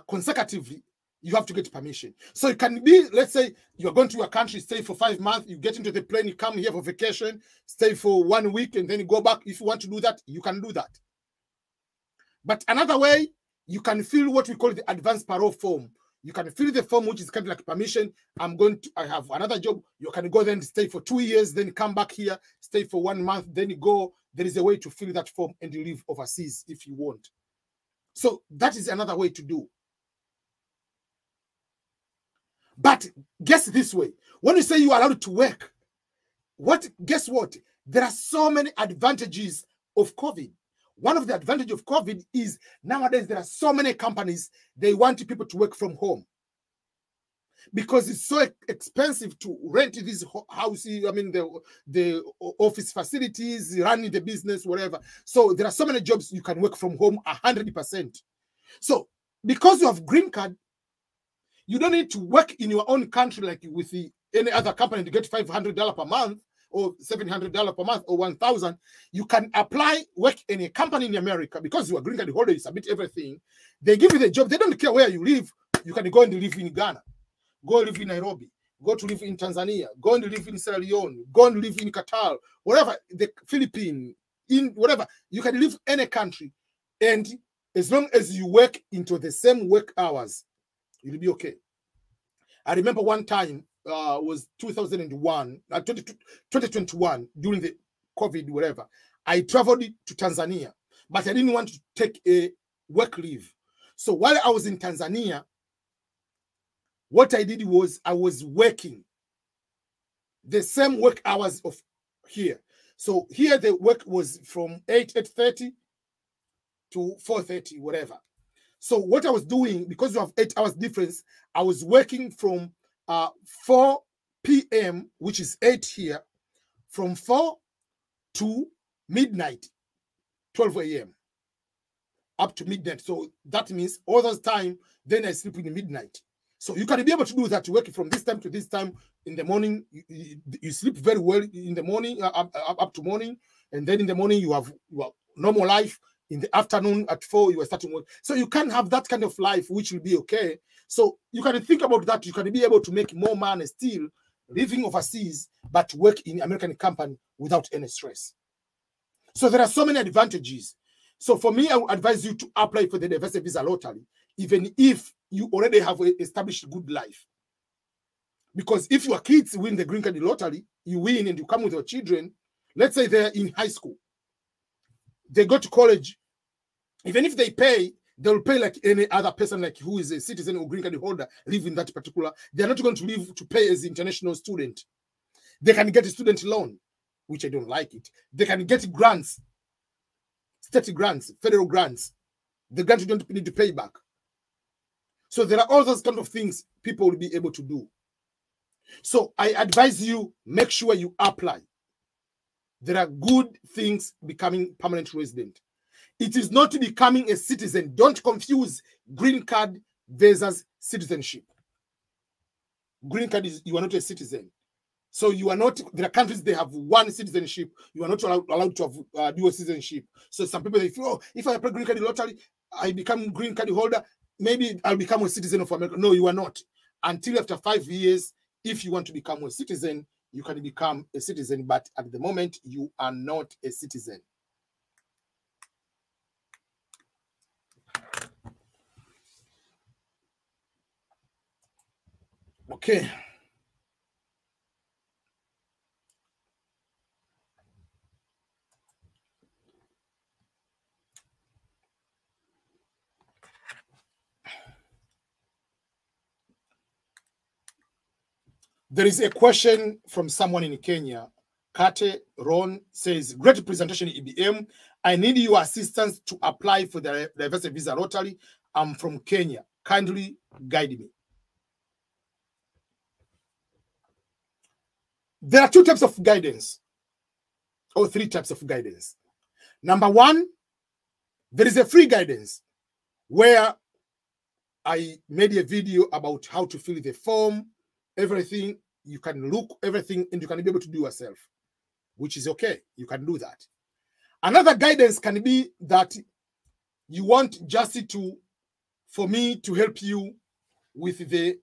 consecutively, you have to get permission. So it can be, let's say you're going to your country, stay for 5 months, you get into the plane, you come here for vacation, stay for 1 week, and then you go back. If you want to do that, you can do that. But another way, you can fill what we call the advance parole form. You can fill the form, which is kind of like permission. I have another job. You can go then stay for 2 years, then come back here, stay for 1 month, then you go. There is a way to fill that form and you live overseas if you want. So that is another way to do. But guess this way, when you say you are allowed to work, guess what? There are so many advantages of COVID. One of the advantages of COVID is nowadays there are so many companies, they want people to work from home. Because it's so expensive to rent these houses, I mean, the office facilities, running the business, whatever. So there are so many jobs you can work from home 100%. So because you have green card, you don't need to work in your own country like with any other company to get $500 per month or $700 per month or $1,000. You can apply, work in a company in America because you are green card holder, you submit everything. They give you the job. They don't care where you live. You can go and live in Ghana, go live in Nairobi, go to live in Tanzania, go and live in Sierra Leone, go and live in Qatar, whatever, the Philippines, in whatever. You can live in any country. And as long as you work into the same work hours, you'll be okay. I remember one time, was 2021, during the COVID, whatever. I traveled to Tanzania, but I didn't want to take a work leave. So while I was in Tanzania, what I did was I was working the same work hours of here. So here the work was from 8:30 to 4:30, whatever. So what I was doing, because you have 8 hours difference, I was working from 4 p.m., which is 8 here, from 4 to midnight, 12 a.m., up to midnight. So that means all those time, then I sleep in the midnight. So you can be able to do that, working from this time to this time in the morning. You sleep very well in the morning, up to morning, and then in the morning you have normal life. In the afternoon at 4, you are starting work. So you can have that kind of life, which will be okay. So you can think about that. You can be able to make more money still living overseas, but work in American company without any stress. So there are so many advantages. So for me, I would advise you to apply for the diversity visa lottery, even if you already have established good life. Because if your kids win the green card lottery, you win and you come with your children, let's say they're in high school, they go to college, even if they pay, they'll pay like any other person, like who is a citizen or green card holder, live in that particular. They're not going to live to pay as an international student. They can get a student loan, which I don't like it. They can get grants, state grants, federal grants. The grant you don't need to pay back. So there are all those kind of things people will be able to do. So I advise you, make sure you apply. There are good things becoming permanent resident. It is not becoming a citizen. Don't confuse green card versus citizenship. Green card is you are not a citizen. So you are not, there are countries, they have one citizenship. You are not allowed to have dual citizenship. So some people, they feel, oh, if I play green card lottery, I become green card holder, maybe I'll become a citizen of America. No, you are not. Until after 5 years, if you want to become a citizen, you can become a citizen. But at the moment, you are not a citizen. Okay. There is a question from someone in Kenya. Kate Ron says, great presentation, EBM. I need your assistance to apply for the diversity visa lottery. I'm from Kenya. Kindly guide me. There are 2 types of guidance, or 3 types of guidance. Number 1, there is a free guidance where I made a video about how to fill the form, everything. You can look everything and you can be able to do yourself, which is okay. You can do that. Another guidance can be that you want just for me to help you with the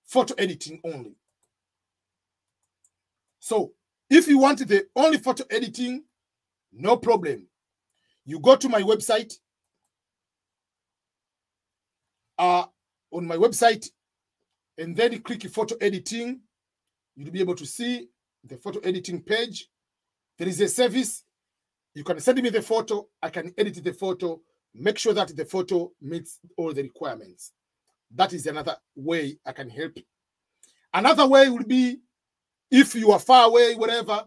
photo editing only. So if you want the only photo editing, no problem. You go to my website. On my website, and then you click photo editing. You'll be able to see the photo editing page. There is a service. You can send me the photo. I can edit the photo, make sure that the photo meets all the requirements. That is another way I can help you. Another way will be if you are far away, whatever,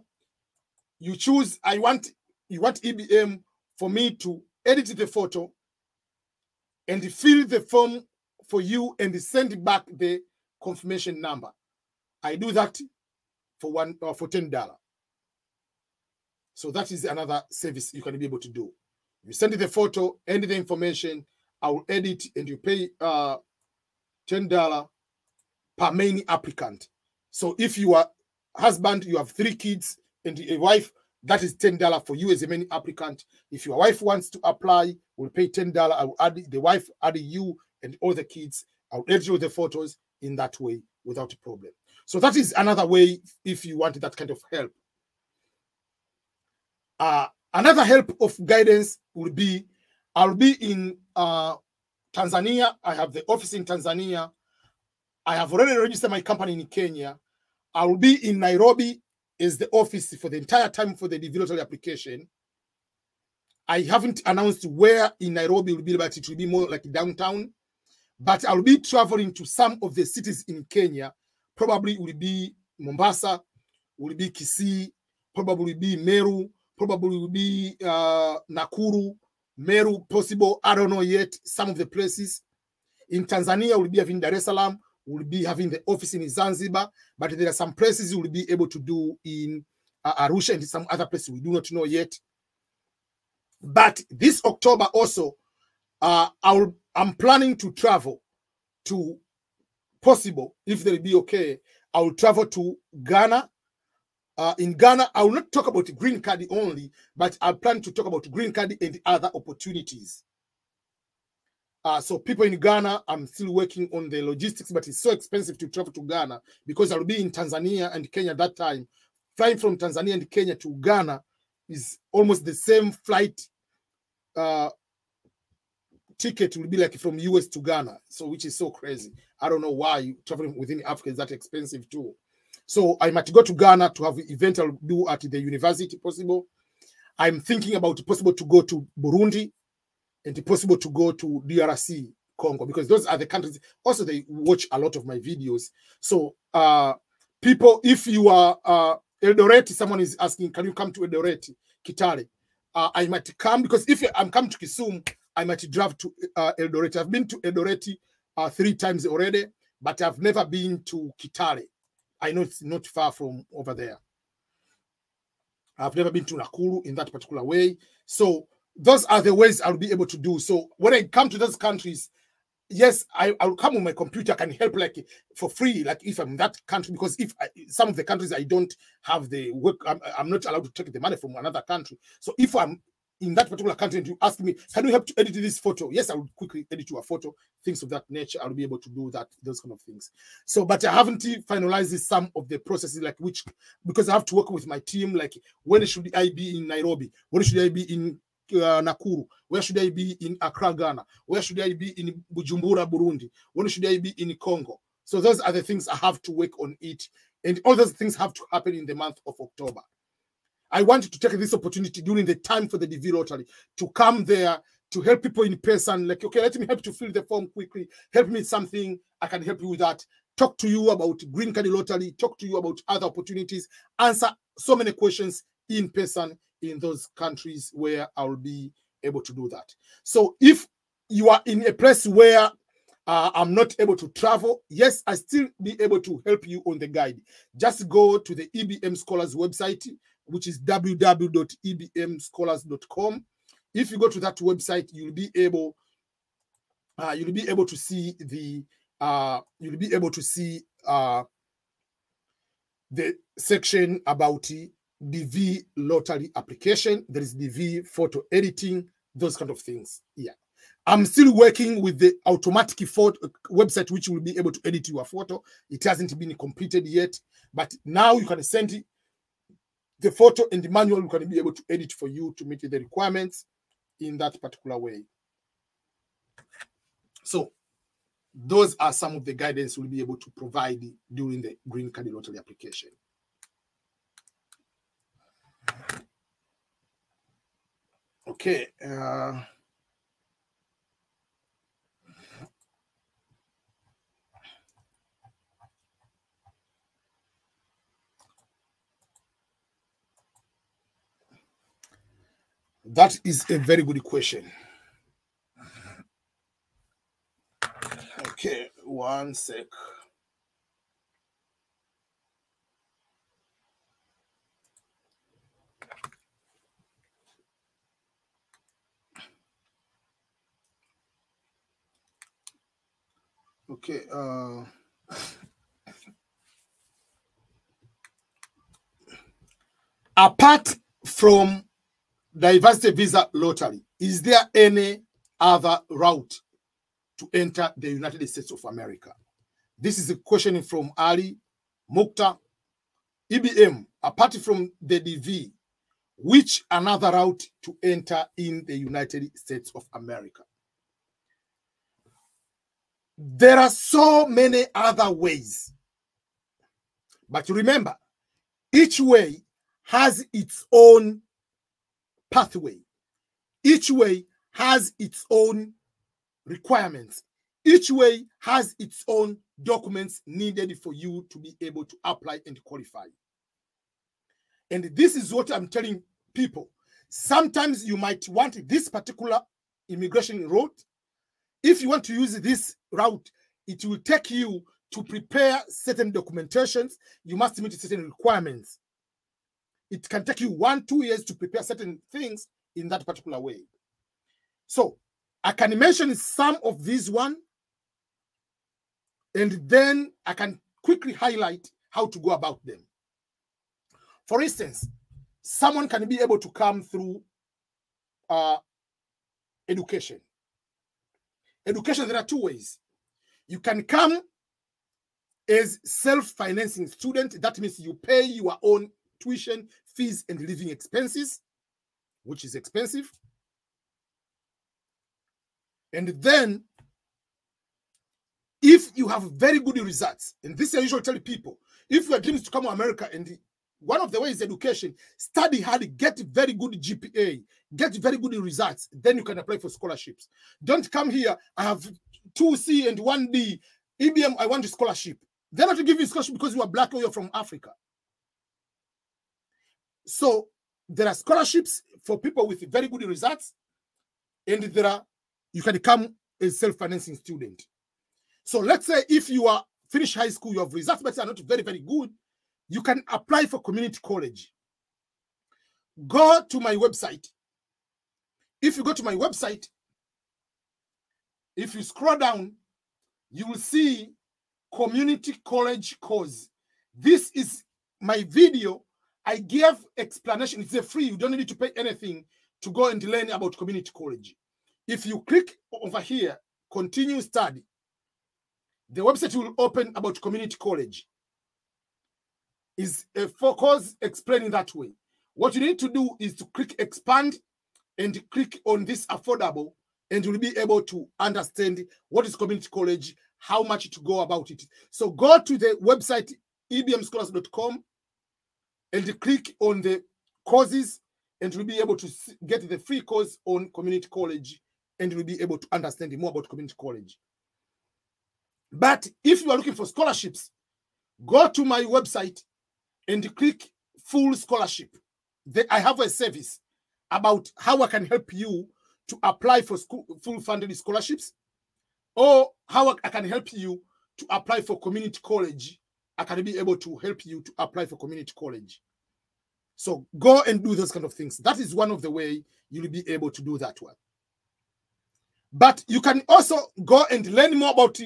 you choose, you want EBM for me to edit the photo and fill the form for you and send back the confirmation number. I do that for $10. So that is another service you can be able to do. You send the photo and the information, I will edit, and you pay $10 per main applicant. So if you are husband, you have 3 kids and a wife, that is $10 for you as a main applicant. If your wife wants to apply, we'll pay $10. I will add the wife, add you and all the kids. I'll edit you the photos in that way without a problem. So that is another way if you want that kind of help. Another help of guidance will be, I'll be in Tanzania. I have the office in Tanzania. I have already registered my company in Kenya. I will be in Nairobi as the office for the entire time for the DV lottery application. I haven't announced where in Nairobi will be, but it will be more like downtown. But I'll be traveling to some of the cities in Kenya. Probably will be Mombasa, will be Kisii, probably will be Meru, probably will be Nakuru, Meru, possible, I don't know yet, some of the places. In Tanzania, we'll be having Dar es Salaam, we'll be having the office in Zanzibar, but there are some places we'll be able to do in Arusha and some other places we do not know yet. But this October also, I'm planning to travel to, possible, if they'll be okay, I will travel to Ghana. In Ghana, I will not talk about green card only, but I plan to talk about green card and other opportunities. So people in Ghana, I'm still working on the logistics, but it's so expensive to travel to Ghana because I'll be in Tanzania and Kenya at that time. Flying from Tanzania and Kenya to Ghana is almost the same flight ticket will be like from US to Ghana, so which is so crazy. I don't know why traveling within Africa is that expensive too. So I might go to Ghana to have an event I'll do at the university, possible. I'm thinking about possible to go to Burundi and possible to go to DRC, Congo, because those are the countries. Also, they watch a lot of my videos. So people, if you are Eldoret, someone is asking, can you come to Eldoret, Kitale? I might come, because if I'm coming to Kisumu, I might drive to Eldoret. I've been to Eldoret 3 times already, but I've never been to Kitale. I know it's not far from over there. I've never been to Nakuru in that particular way. So those are the ways I'll be able to do. So when I come to those countries, yes, I'll come on my computer, I can help like for free, like if I'm in that country, because if some of the countries I don't have the work, I'm not allowed to take the money from another country. So if I'm in that particular country and you ask me, can you help to edit this photo? Yes, I will quickly edit you a photo, things of that nature. I'll be able to do that, those kind of things. So, but I haven't finalized some of the processes, like which, because I have to work with my team, like when should I be in Nairobi? When should I be in Nakuru? Where should I be in Accra, Ghana? Where should I be in Bujumbura, Burundi? When should I be in Congo? So those are the things I have to work on it. And all those things have to happen in the month of October. I want to take this opportunity during the time for the DV Lottery to come there to help people in person. Like, okay, let me help to fill the form quickly. Help me with something. I can help you with that. Talk to you about Green Card Lottery. Talk to you about other opportunities. Answer so many questions in person in those countries where I will be able to do that. So if you are in a place where I'm not able to travel, yes, I still be able to help you on the guide. Just go to the EBM Scholars website, which is www.ebmscholars.com. If you go to that website, you'll be able to see the section about DV lottery application. There is DV photo editing, those kind of things. Yeah, I'm still working with the automatic photo website, which will be able to edit your photo. It hasn't been completed yet, but now you can send it the photo, and the manual we can be able to edit for you to meet the requirements in that particular way. So those are some of the guidance we'll be able to provide during the Green Card Lottery application. Okay. That is a very good question. Okay, one sec. Okay. Apart from diversity visa lottery, is there any other route to enter the United States of America? This is a question from Ali Mukhtar. EBM, apart from the DV, which another route to enter in the United States of America? There are so many other ways. But remember, each way has its own pathway. Each way has its own requirements. Each way has its own documents needed for you to be able to apply and qualify. And this is what I'm telling people. Sometimes you might want this particular immigration route. If you want to use this route, it will take you to prepare certain documentations. You must meet certain requirements. It can take you 1-2 years to prepare certain things in that particular way. So I can mention some of these one, and then I can quickly highlight how to go about them. For instance, someone can be able to come through education. Education, there are two ways. You can come as self-financing student. That means you pay your own tuition, fees, and living expenses, which is expensive. And then, if you have very good results, and this I usually tell people, if your dream is to come to America, and one of the ways is education, study hard, get very good GPA, get very good results, then you can apply for scholarships. Don't come here, I have 2C and 1D, EBM, I want a scholarship. They're not to give you a scholarship because you are black or you're from Africa. So there are scholarships for people with very good results, and there are, you can become a self-financing student. So let's say if you are finished high school, you have results, but are not very, very good, you can apply for community college. Go to my website, if you go to my website, if you scroll down, you will see community college course. This is my video. I gave explanation. It's a free. You don't need to pay anything to go and learn about community college. If you click over here, continue study, the website will open about community college. Is a course explaining that way. What you need to do is to click expand and click on this affordable, and you'll be able to understand what is community college, how much to go about it. So go to the website ebmscholars.com and click on the courses, and you'll be able to get the free course on community college, and you'll be able to understand more about community college. But if you are looking for scholarships, go to my website and click full scholarship. I have a service about how I can help you to apply for full funded scholarships, or how I can help you to apply for community college. I can be able to help you to apply for community college. So go and do those kind of things. That is one of the way you'll be able to do that one. But you can also go and learn more about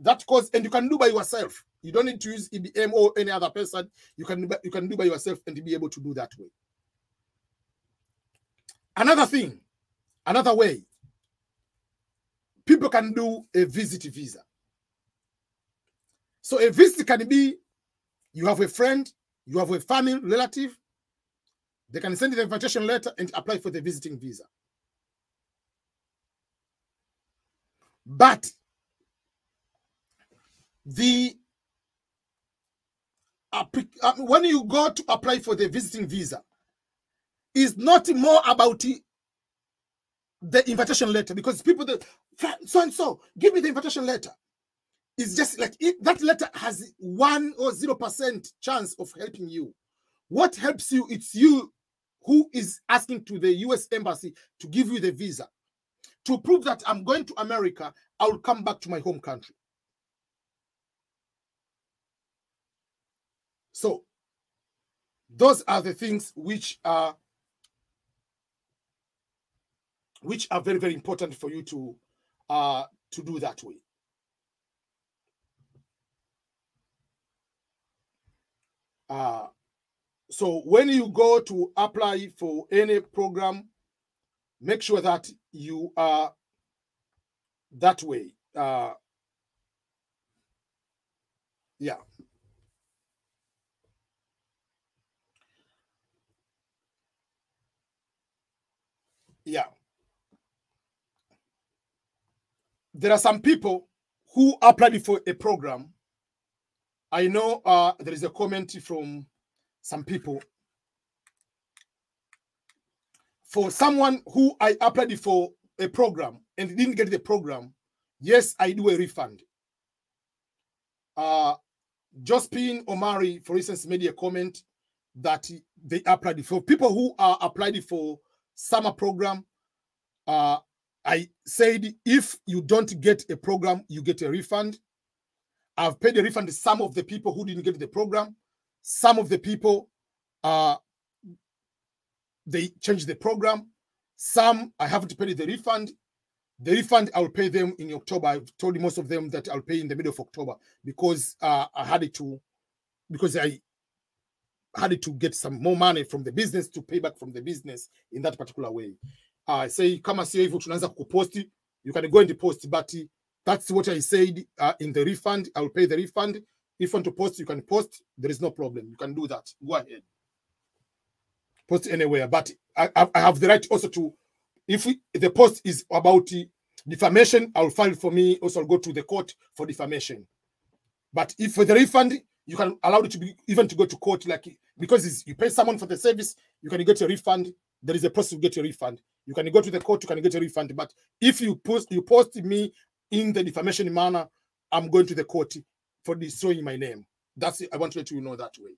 that course, and you can do by yourself. You don't need to use EBM or any other person. You can do by yourself and be able to do that way. Another thing, another way, people can do a visit visa. So a visit can be, you have a friend, you have a family relative, they can send you the invitation letter and apply for the visiting visa. But when you go to apply for the visiting visa, it's not more about the invitation letter, because people, so and so, give me the invitation letter. It's just like that letter has 1 or 0% chance of helping you. What helps you, it's you who is asking to the US Embassy to give you the visa. To prove that I'm going to America, I will come back to my home country. So those are the things which are very, very important for you to do that way. So when you go to apply for any program, make sure that you are that way. Yeah. Yeah. There are some people who applied for a program. I know there is a comment from some people. For someone who I applied for a program and didn't get the program, yes, I do a refund. Josephine Omari, for instance, made a comment that they applied for. People who are applied for summer program, I said, if you don't get a program, you get a refund. I've paid a refund to some of the people who didn't get the program. Some of the people, they changed the program. Some, I haven't paid the refund. The refund, I'll pay them in October. I've told most of them that I'll pay in the middle of October because I had to get some more money from the business to pay back from the business in that particular way. I say, kama sio hivyo tunaanza kuposti, you can go and post, but that's what I said in the refund. I'll pay the refund. If you want to post, you can post. There is no problem. You can do that. Go ahead. Post anywhere. But I have the right also to, if the post is about defamation, I'll file for me. Also, I'll go to the court for defamation. But if for the refund, you can allow it to be even to go to court, like because you pay someone for the service, you can get a refund. There is a process to get a refund. You can go to the court, you can get a refund. But if you post me in the defamation manner, I'm going to the court for destroying my name. That's it. I want to let you know that way.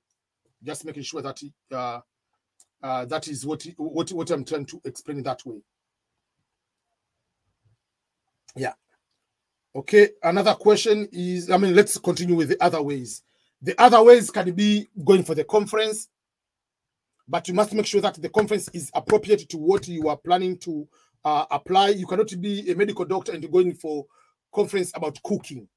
Just making sure that that is what I'm trying to explain that way. Yeah. Okay. Another question is, let's continue with the other ways. The other ways can be going for the conference, but you must make sure that the conference is appropriate to what you are planning to apply. You cannot be a medical doctor and you're going for conference about cooking.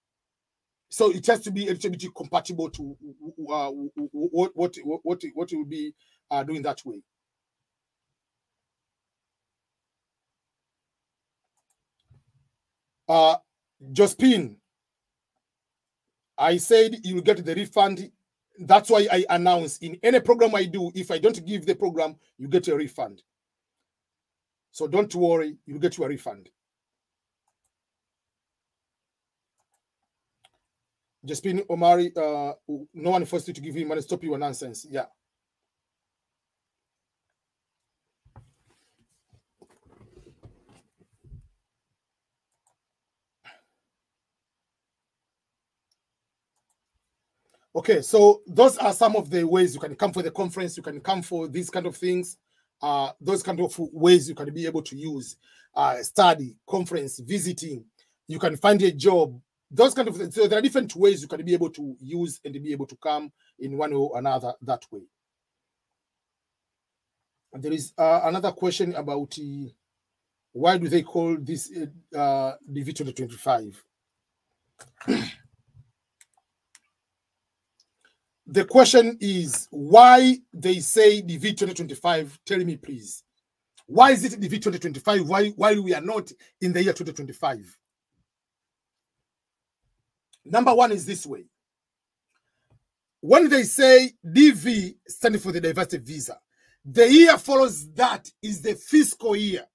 So it has to be a little bit compatible to what you will be doing that way. Josephine, I said you will get the refund. That's why I announce in any program I do, if I don't give the program, you get a refund. So don't worry, you'll get your refund. Josephine Omari, no one forced you to give him money. Stop your nonsense. Yeah. Okay, so those are some of the ways you can come for the conference. You can come for these kind of things. Those kind of ways you can be able to use study, conference, visiting. You can find a job. Those kind of things. So there are different ways you can be able to use and be able to come in one way or another that way. And there is another question about why do they call this DV2025? The question is why they say DV2025. Tell me, please. Why is it DV2025? Why we are not in the year 2025? Number one is this way. When they say DV standing for the diversity visa, the year follows that is the fiscal year.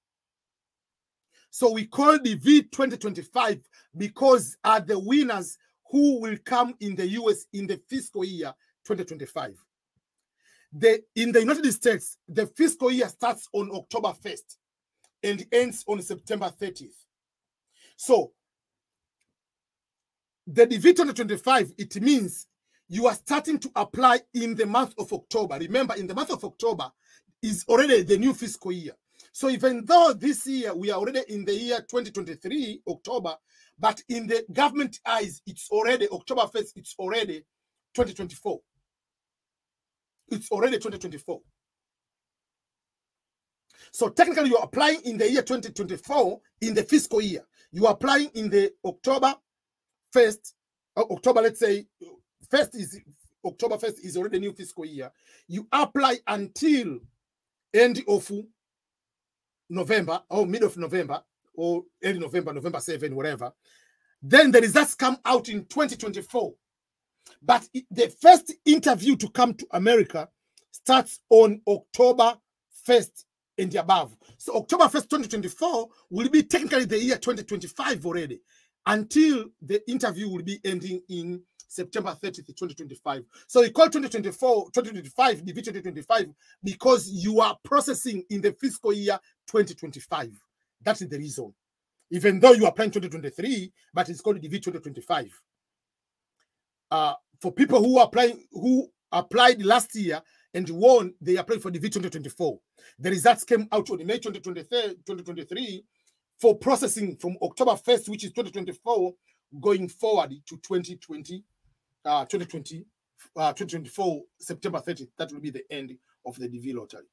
So we call DV 2025 because are the winners who will come in the US in the fiscal year 2025. In the United States, the fiscal year starts on October 1st and ends on September 30th. So the DV 2025, it means you are starting to apply in the month of October. Remember, in the month of October is already the new fiscal year. So even though this year we are already in the year 2023, October, but in the government eyes, it's already October 1st, it's already 2024. It's already 2024. So technically you're applying in the year 2024 in the fiscal year. You are applying in the October 1st, October, let's say, October 1st is already new fiscal year. You apply until end of November or mid of November or early November, November 7, whatever. Then the results come out in 2024. But the first interview to come to America starts on October 1st and above. So October 1st, 2024 will be technically the year 2025 already, until the interview will be ending in September 30th, 2025. So we call 2025, DV 2025, because you are processing in the fiscal year 2025. That is the reason. Even though you are applying 2023, but it's called DV 2025. For people who applied last year and won, they applied for DV 2024. The results came out on May 2023 for processing from October 1st, which is 2024, going forward to 2024, September 30th. That will be the end of the DV lottery.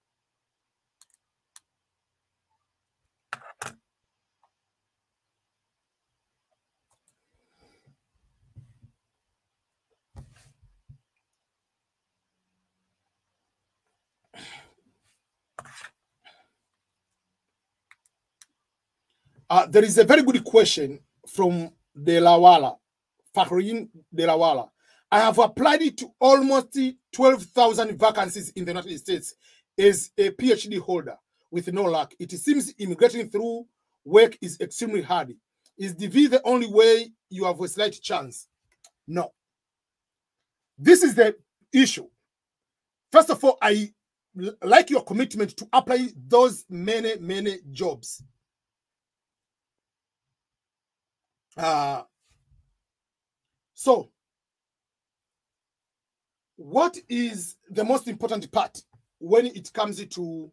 There is a very good question from Delawala, Fakhrin Delawala. I have applied it to almost 12,000 vacancies in the United States as a PhD holder with no luck. It seems immigrating through work is extremely hard. Is DV the only way you have a slight chance? No. This is the issue. First of all, I like your commitment to apply those many jobs. So, what is the most important part when it comes to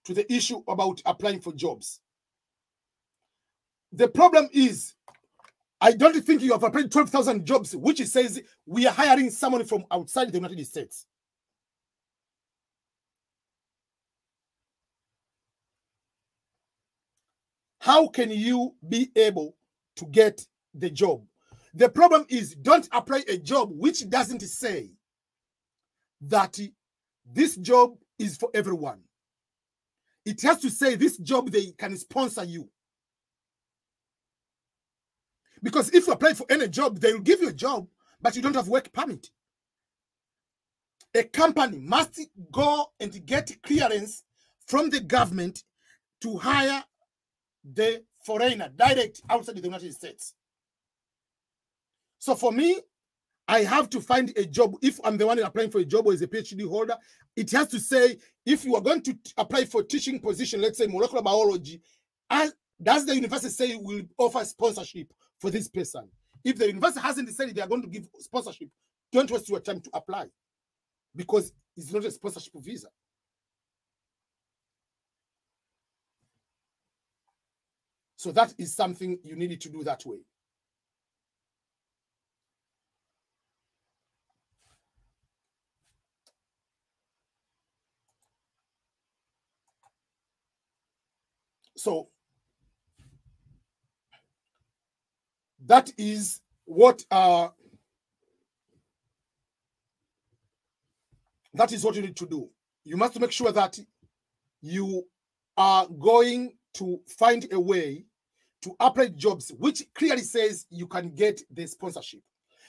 the issue about applying for jobs? The problem is, I don't think you have applied 12,000 jobs, which says we are hiring someone from outside the United States. how can you be able to get the job? The problem is, don't apply a job which doesn't say that this job is for everyone. It has to say this job, they can sponsor you. Because if you apply for any job, they will give you a job, but you don't have work permit. A company must go and get clearance from the government to hire the foreigner direct outside the United States. So for me, I have to find a job. If I'm the one applying for a job or as a PhD holder, it has to say, if you are going to apply for a teaching position, let's say molecular biology, does the university say will offer sponsorship for this person? If the university hasn't decided they are going to give sponsorship, don't waste your time to apply, because it's not a sponsorship visa. So that is something you needed to do that way. So that is what you need to do. You must make sure that you are going to find a way to apply jobs which clearly says you can get the sponsorship.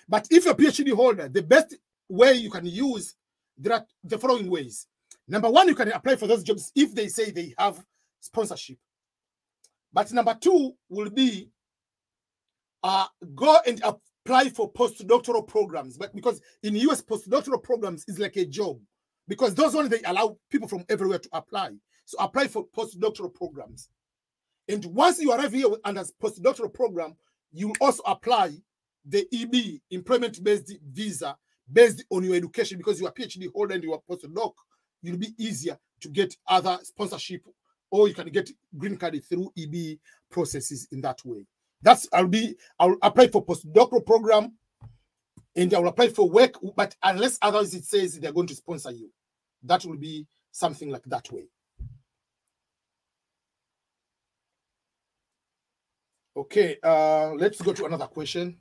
But if you're a PhD holder, the best way you can use, there are the following ways. Number one, you can apply for those jobs if they say they have sponsorship. But number two will be go and apply for postdoctoral programs. But because in US, postdoctoral programs is like a job, because those ones, they allow people from everywhere to apply. So apply for postdoctoral programs. And once you arrive here under postdoctoral program, you also apply the EB, employment-based visa, based on your education, because you are PhD holder and you are postdoc. It'll be easier to get other sponsorship, or you can get green card through EB processes in that way. I'll apply for postdoctoral program, and I will apply for work, but unless otherwise it says they're going to sponsor you, that will be something like that way. Okay, let's go to another question.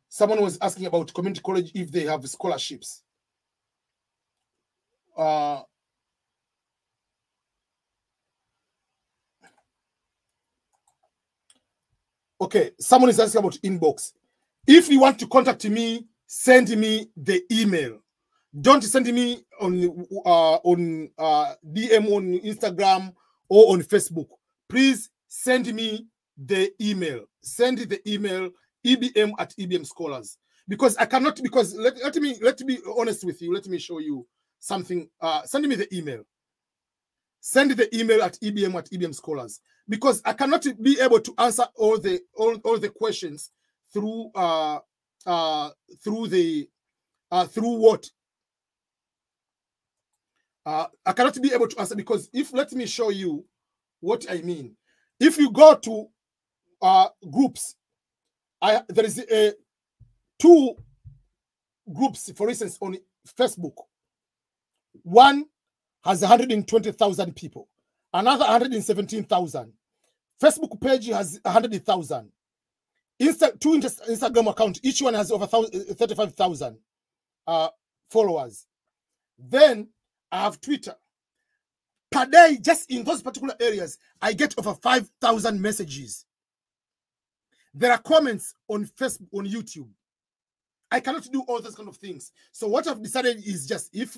Someone was asking about community college, if they have scholarships. Okay, someone is asking about inbox. If you want to contact me, send me the email. Don't send me on DM on Instagram or on Facebook. Please send me the email. Send the email ebm@ebm scholars, because I cannot, because let me be honest with you. Let me show you something. Send me the email. Send the email at ebm@ebm scholars, because I cannot be able to answer all the questions through through what I cannot be able to answer, because let me show you what I mean. If you go to groups, there is two groups, for instance, on Facebook. One has 120,000 people, another 117,000. Facebook page has 100,000. Two Instagram accounts, each one has over 35,000 followers. Then I have Twitter. Per day, just in those particular areas, I get over 5,000 messages. There are comments on Facebook, on YouTube. I cannot do all those kind of things. So what I've decided is just, if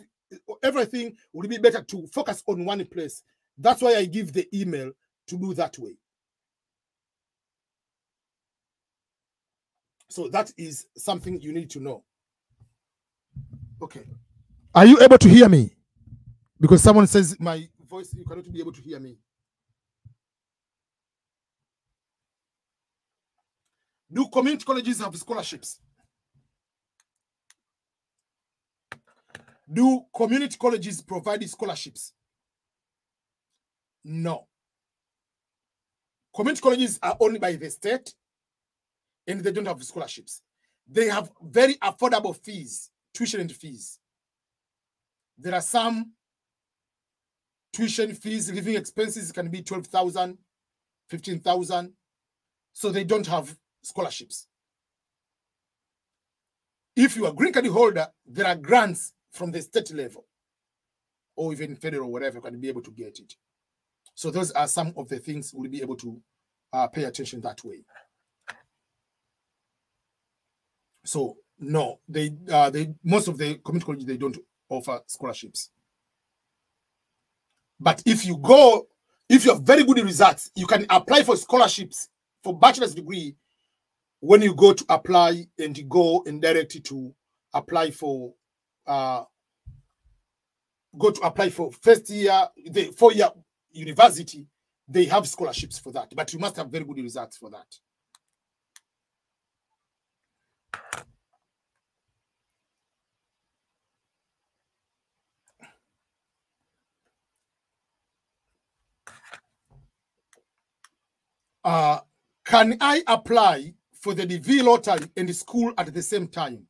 everything would be better to focus on one place. That's why I give the email to do that way. So that is something you need to know. Okay. Are you able to hear me? Because someone says my voice, you cannot be able to hear me. Do community colleges have scholarships? Do community colleges provide scholarships? No. Community colleges are owned by the state, and they don't have scholarships. they have very affordable fees, tuition and fees. There are some tuition fees, living expenses can be 12,000, 15,000. So they don't have scholarships. If you are a green card holder, there are grants from the state level or even federal, whatever, you can be able to get it. So those are some of the things we'll be able to pay attention that way. So no, they most of the community colleges, they don't offer scholarships. But if you have very good results, you can apply for scholarships for bachelor's degree when you go to apply, and you go and directly to apply for first year, the 4-year university. They have scholarships for that, but you must have very good results for that. Can I apply for the DV lottery and the school at the same time?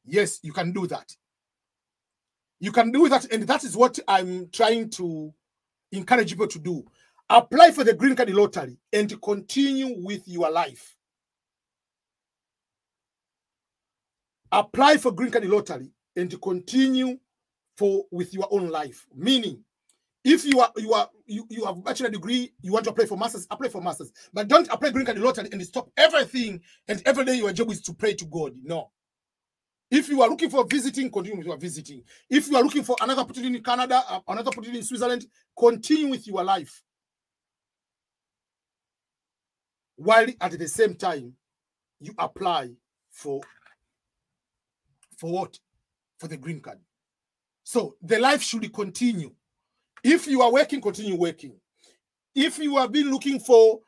Yes, you can do that. You can do that, and that is what I'm trying to encourage people to do. Apply for the green card lottery and continue with your life. Apply for green card lottery and continue with your own life. Meaning, if you have a bachelor degree, you want to apply for masters, apply for masters. But don't apply green card lottery and stop everything, and every day your job is to pray to God. No. If you are looking for visiting, continue with your visiting. If you are looking for another opportunity in Canada, another opportunity in Switzerland, continue with your life. While at the same time, you apply for what? For the green card. So the life should continue. If you are working, continue working. If you have been looking for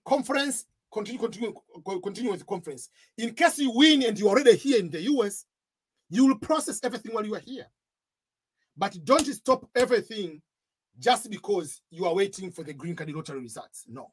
conference, continue with the conference. In case you win and you're already here in the US, you will process everything while you are here. But don't stop everything just because you are waiting for the green card lottery results. No.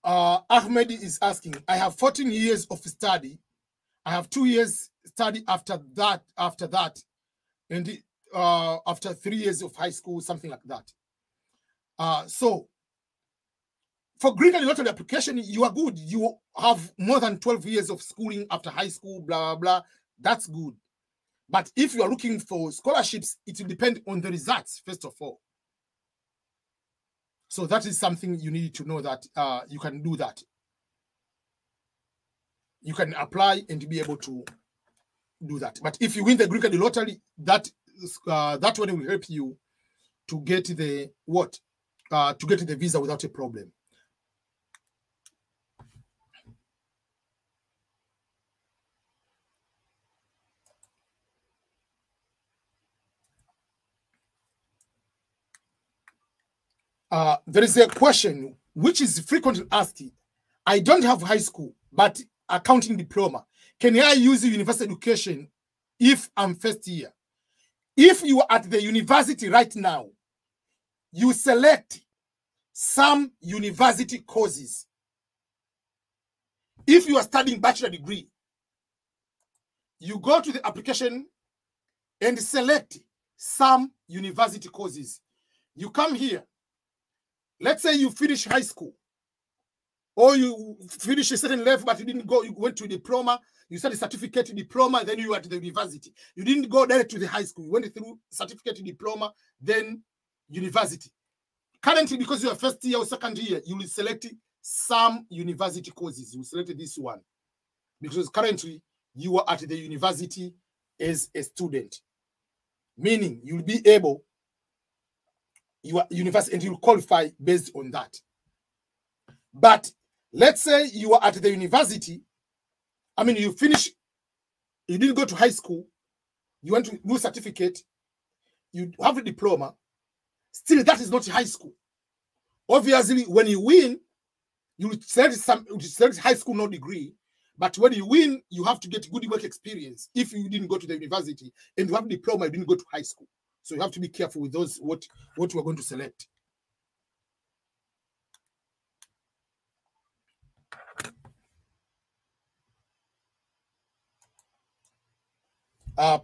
Ahmed is asking, I have 14 years of study. I have 2 years study after that, and after 3 years of high school, something like that. So for green card lottery application, you are good. You have more than 12 years of schooling after high school, blah, blah, blah. That's good. But if you are looking for scholarships, it will depend on the results, first of all. So that is something you need to know, that you can do that. You can apply and be able to do that. But if you win the green card lottery, that one will help you to get the to get the visa without a problem. There is a question which is frequently asked. I don't have high school, but accounting diploma. Can I use university education if I'm first year? If you are at the university right now, you select some university courses. If you are studying bachelor degree, you go to the application and select some university courses. You come here. Let's say you finish high school, or you finish a certain level, but you didn't go, you went to diploma, you studied certificate diploma, then you were at the university. You didn't go direct to the high school. You went through certificate diploma, then university. Currently, because you are first year or second year, you will select some university courses. You will select this one, because currently you are at the university as a student, meaning you'll be able, you are university, and you'll qualify based on that. But let's say you are at the university, I mean, you finish, you didn't go to high school, you want to do certificate, you have a diploma, still that is not high school. Obviously, when you win, you select high school, no degree, But when you win, you have to get good work experience. If you didn't go to the university and you have a diploma, you didn't go to high school. So you have to be careful with those, what we're going to select.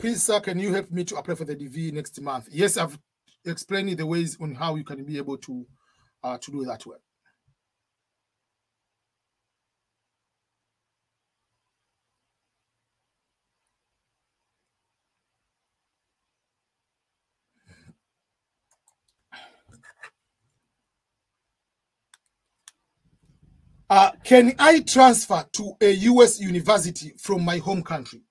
Please, sir, can you help me to apply for the DV next month? Yes, I've explained the ways on how you can be able to do that well. Can I transfer to a US university from my home country?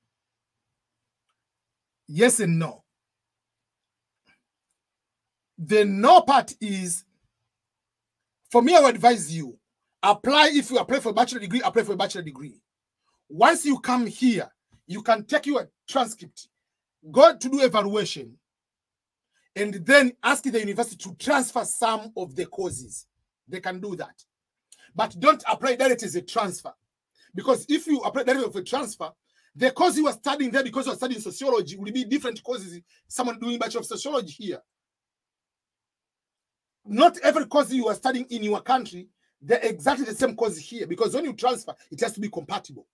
Yes and no. The no part is, for me, I would advise you, apply. If you apply for a bachelor degree, apply for a bachelor degree. Once you come here, you can take your transcript, go to do evaluation, and then ask the university to transfer some of the courses. They can do that. But don't apply directly as a transfer. Because if you apply directly for a transfer, the course you are studying there, because you are studying sociology, will be different courses. Someone doing Bachelor of Sociology here. Not every course you are studying in your country, they're exactly the same course here. Because when you transfer, it has to be compatible.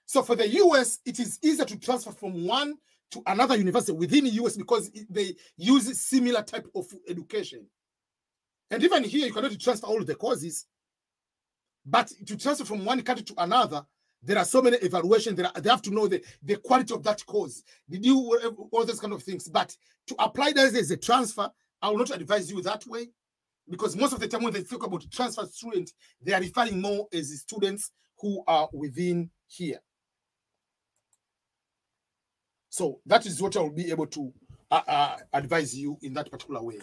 So for the US, it is easier to transfer from one to another university within the US because they use similar type of education. And even here, you cannot transfer all of the courses. But to transfer from one country to another, there are so many evaluations. They have to know the quality of that course. They do all those kind of things. But to apply that as a transfer, I will not advise you that way. Because most of the time when they talk about transfer students, they are referring more as students who are within here. So that is what I will be able to advise you in that particular way.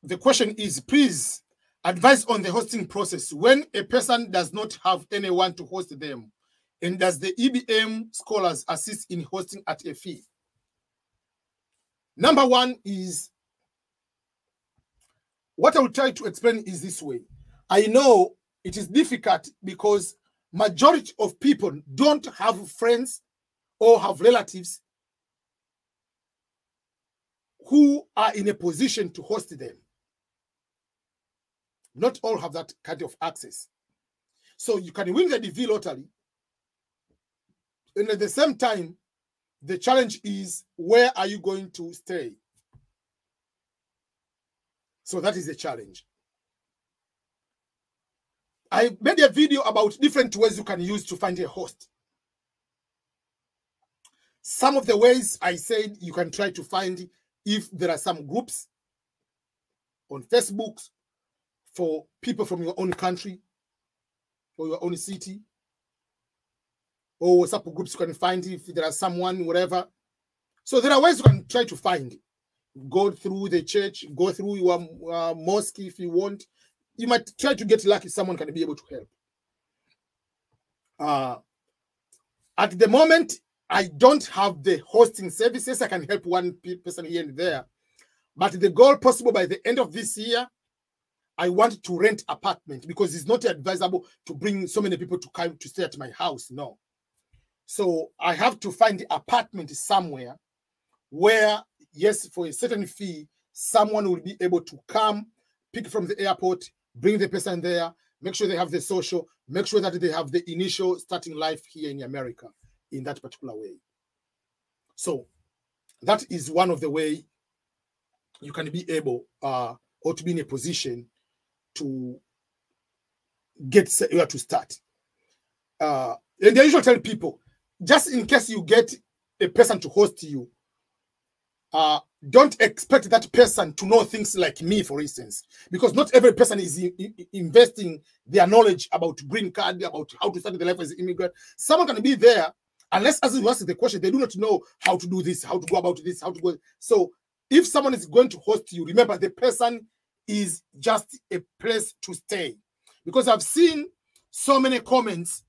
The question is, please advise on the hosting process. When a person does not have anyone to host them, and does the EBM scholars assist in hosting at a fee? Number one is, what I will try to explain is this way. I know it is difficult because majority of people don't have friends or have relatives who are in a position to host them. Not all have that kind of access. So you can win the DV lottery, and at the same time, the challenge is, where are you going to stay? So that is the challenge. I made a video about different ways you can use to find a host. Some of the ways I said you can try to find, if there are some groups on Facebook for people from your own country or your own city, or WhatsApp groups you can find if there are someone, whatever. So there are ways you can try to find. Go through the church, go through your mosque if you want. You might try to get lucky, someone can be able to help. At the moment, I don't have the hosting services. I can help one person here and there. But the goal possible by the end of this year, I want to rent apartment, because it's not advisable to bring so many people to come to stay at my house. No. So I have to find the apartment somewhere where, yes, for a certain fee, someone will be able to come, pick from the airport, bring the person there, make sure they have the social, make sure that they have the initial starting life here in America in that particular way. So that is one of the way you can be able or to be in a position to get where to start. And I usually tell people, just in case you get a person to host you, don't expect that person to know things like me, for instance, because not every person is investing their knowledge about green card, about how to start their life as an immigrant. Someone can be there, unless as you ask the question, they do not know how to do this, how to go about this, how to go. So if someone is going to host you, remember the person is just a place to stay. Because I've seen so many comments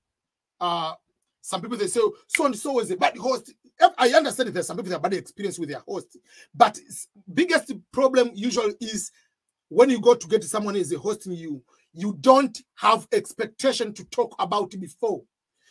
some people, they say, so and so is a bad host. I understand that there's some people that have bad experience with their host, but biggest problem usually is when you go to get someone who is hosting you, you don't have expectation to talk about it before.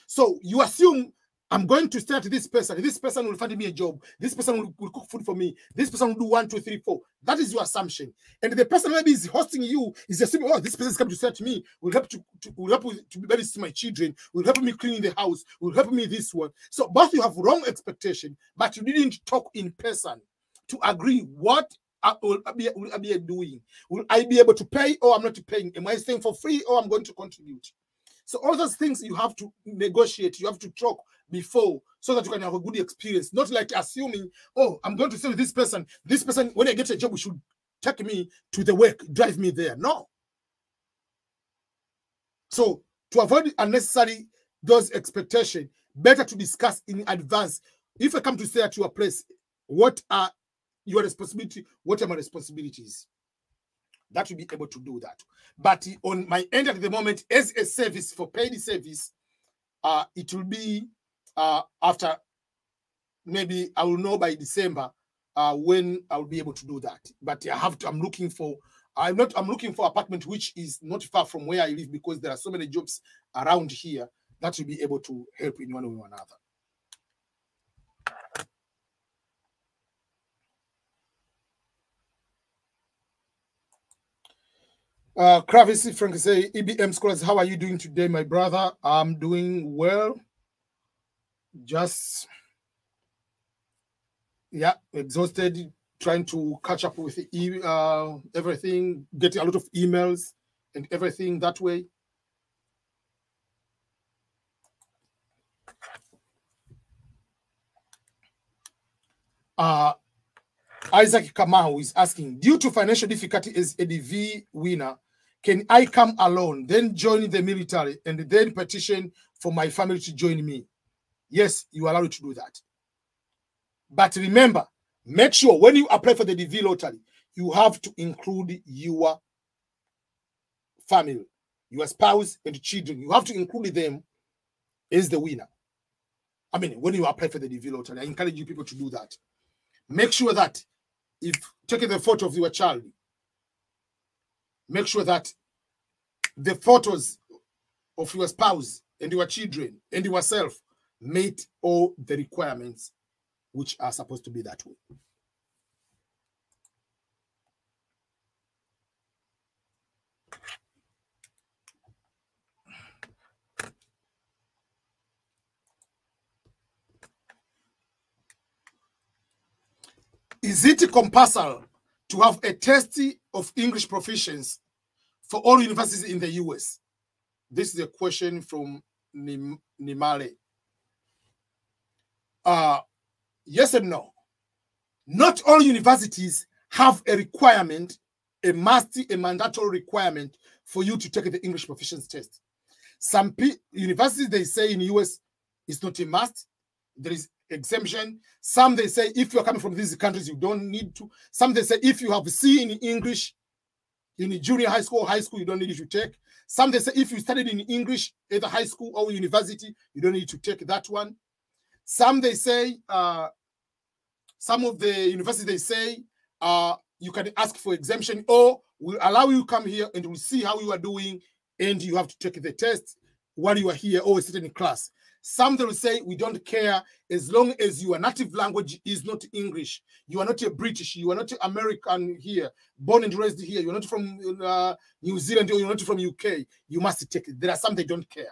So you assume, I'm going to start this person will find me a job, this person will cook food for me, this person will do 1, 2, 3, 4. That is your assumption. And the person maybe is hosting you is assuming, oh, this person is coming to start me, will help to babysit my children, will help me clean the house, will help me this one. So both you have wrong expectation, but you didn't talk in person to agree what will I be doing. Will I be able to pay or I'm not paying? Am I staying for free or I'm going to contribute? So all those things you have to negotiate, you have to talk before so that you can have a good experience. Not like assuming, oh, I'm going to stay with this person, when I get a job, we should take me to the work, drive me there. No. So to avoid unnecessary those expectations, better to discuss in advance. If I come to stay at your place, what are your responsibility? What are my responsibilities? That will be able to do that. But on my end at the moment, as a service for paid service, it will be after, maybe I will know by December when I will be able to do that. But I'm looking for apartment which is not far from where I live, because there are so many jobs around here that will be able to help in one way or another. Kravis Frank say, EBM scholars, how are you doing today, my brother? I'm doing well. Just, yeah, exhausted, trying to catch up with everything, getting a lot of emails and everything that way. Isaac Kamau is asking, due to financial difficulty as a DV winner, can I come alone, then join the military, and then petition for my family to join me? Yes, you are allowed to do that. But remember, make sure when you apply for the DV lottery, you have to include your family, your spouse and children. You have to include them as the winner. I mean, when you apply for the DV lottery, I encourage you people to do that. Make sure that if taking the photo of your child, make sure that the photos of your spouse and your children and yourself meet all the requirements which are supposed to be that way. Is it compulsory to have a test of English proficiency for all universities in the US? This is a question from Nimale. Yes and no. Not all universities have a requirement, a mandatory requirement for you to take the English proficiency test. Some universities, they say in the US, it's not a must. There is exemption. Some, they say, if you're coming from these countries, you don't need to. Some, they say, if you have C in English in the junior high school, you don't need to take. Some, they say, if you studied in English, either high school or university, you don't need to take that one. Some, they say, some of the universities, they say, you can ask for exemption, or we'll allow you to come here and we'll see how you are doing, and you have to take the test while you are here or sitting in class. Some, they will say, we don't care as long as your native language is not English. You are not a British, you are not American here, born and raised here, you're not from New Zealand, or you're not from UK, you must take it. There are some they don't care.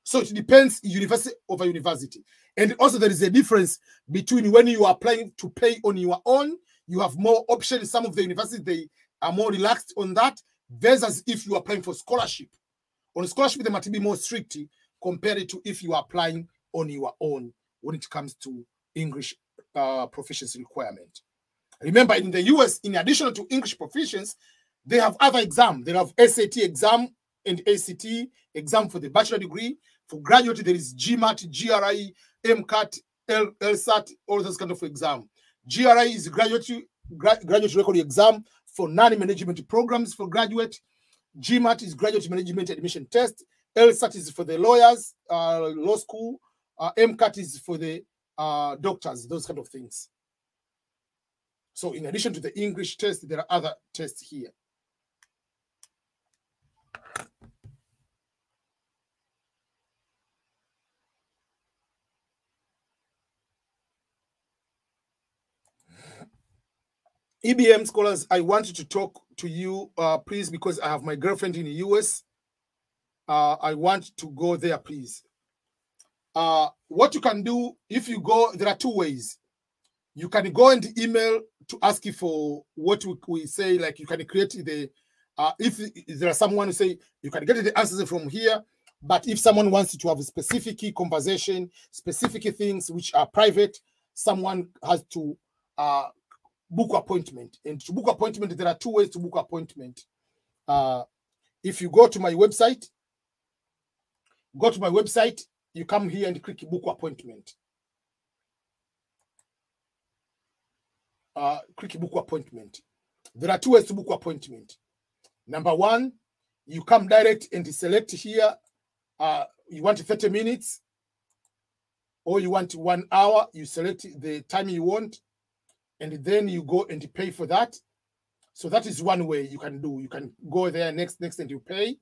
So it depends university over university. And also there is a difference between when you are applying to pay on your own, you have more options. Some of the universities, they are more relaxed on that, versus if you are applying for scholarship. On scholarship, they might be more strict compared to if you are applying on your own when it comes to English proficiency requirement. Remember, in the US, in addition to English proficiency, they have other exams. They have SAT exam and ACT exam for the bachelor degree. For graduate, there is GMAT, GRE, MCAT, LSAT, all those kind of exam. GRE is graduate record exam for non-management programs for graduate. GMAT is graduate management admission test. LSAT is for the lawyers, law school. MCAT is for the doctors, those kind of things. So in addition to the English test, there are other tests here. EBM scholars, I wanted to talk to you, please, because I have my girlfriend in the US. I want to go there, please. What you can do, if you go, there are two ways. You can go and email to ask you for what we say, like you can create the, if there are someone who say, you can get the answers from here, but if someone wants to have a specific conversation, specific things which are private, someone has to book appointment. And to book appointment, there are two ways to book appointment. If you go to my website, you come here and click book appointment. Click book appointment. There are two ways to book appointment. Number one, you come direct and select here. You want 30 minutes or you want 1 hour. You select the time you want. And then you go and pay for that. So that is one way you can do. You can go there next and you pay.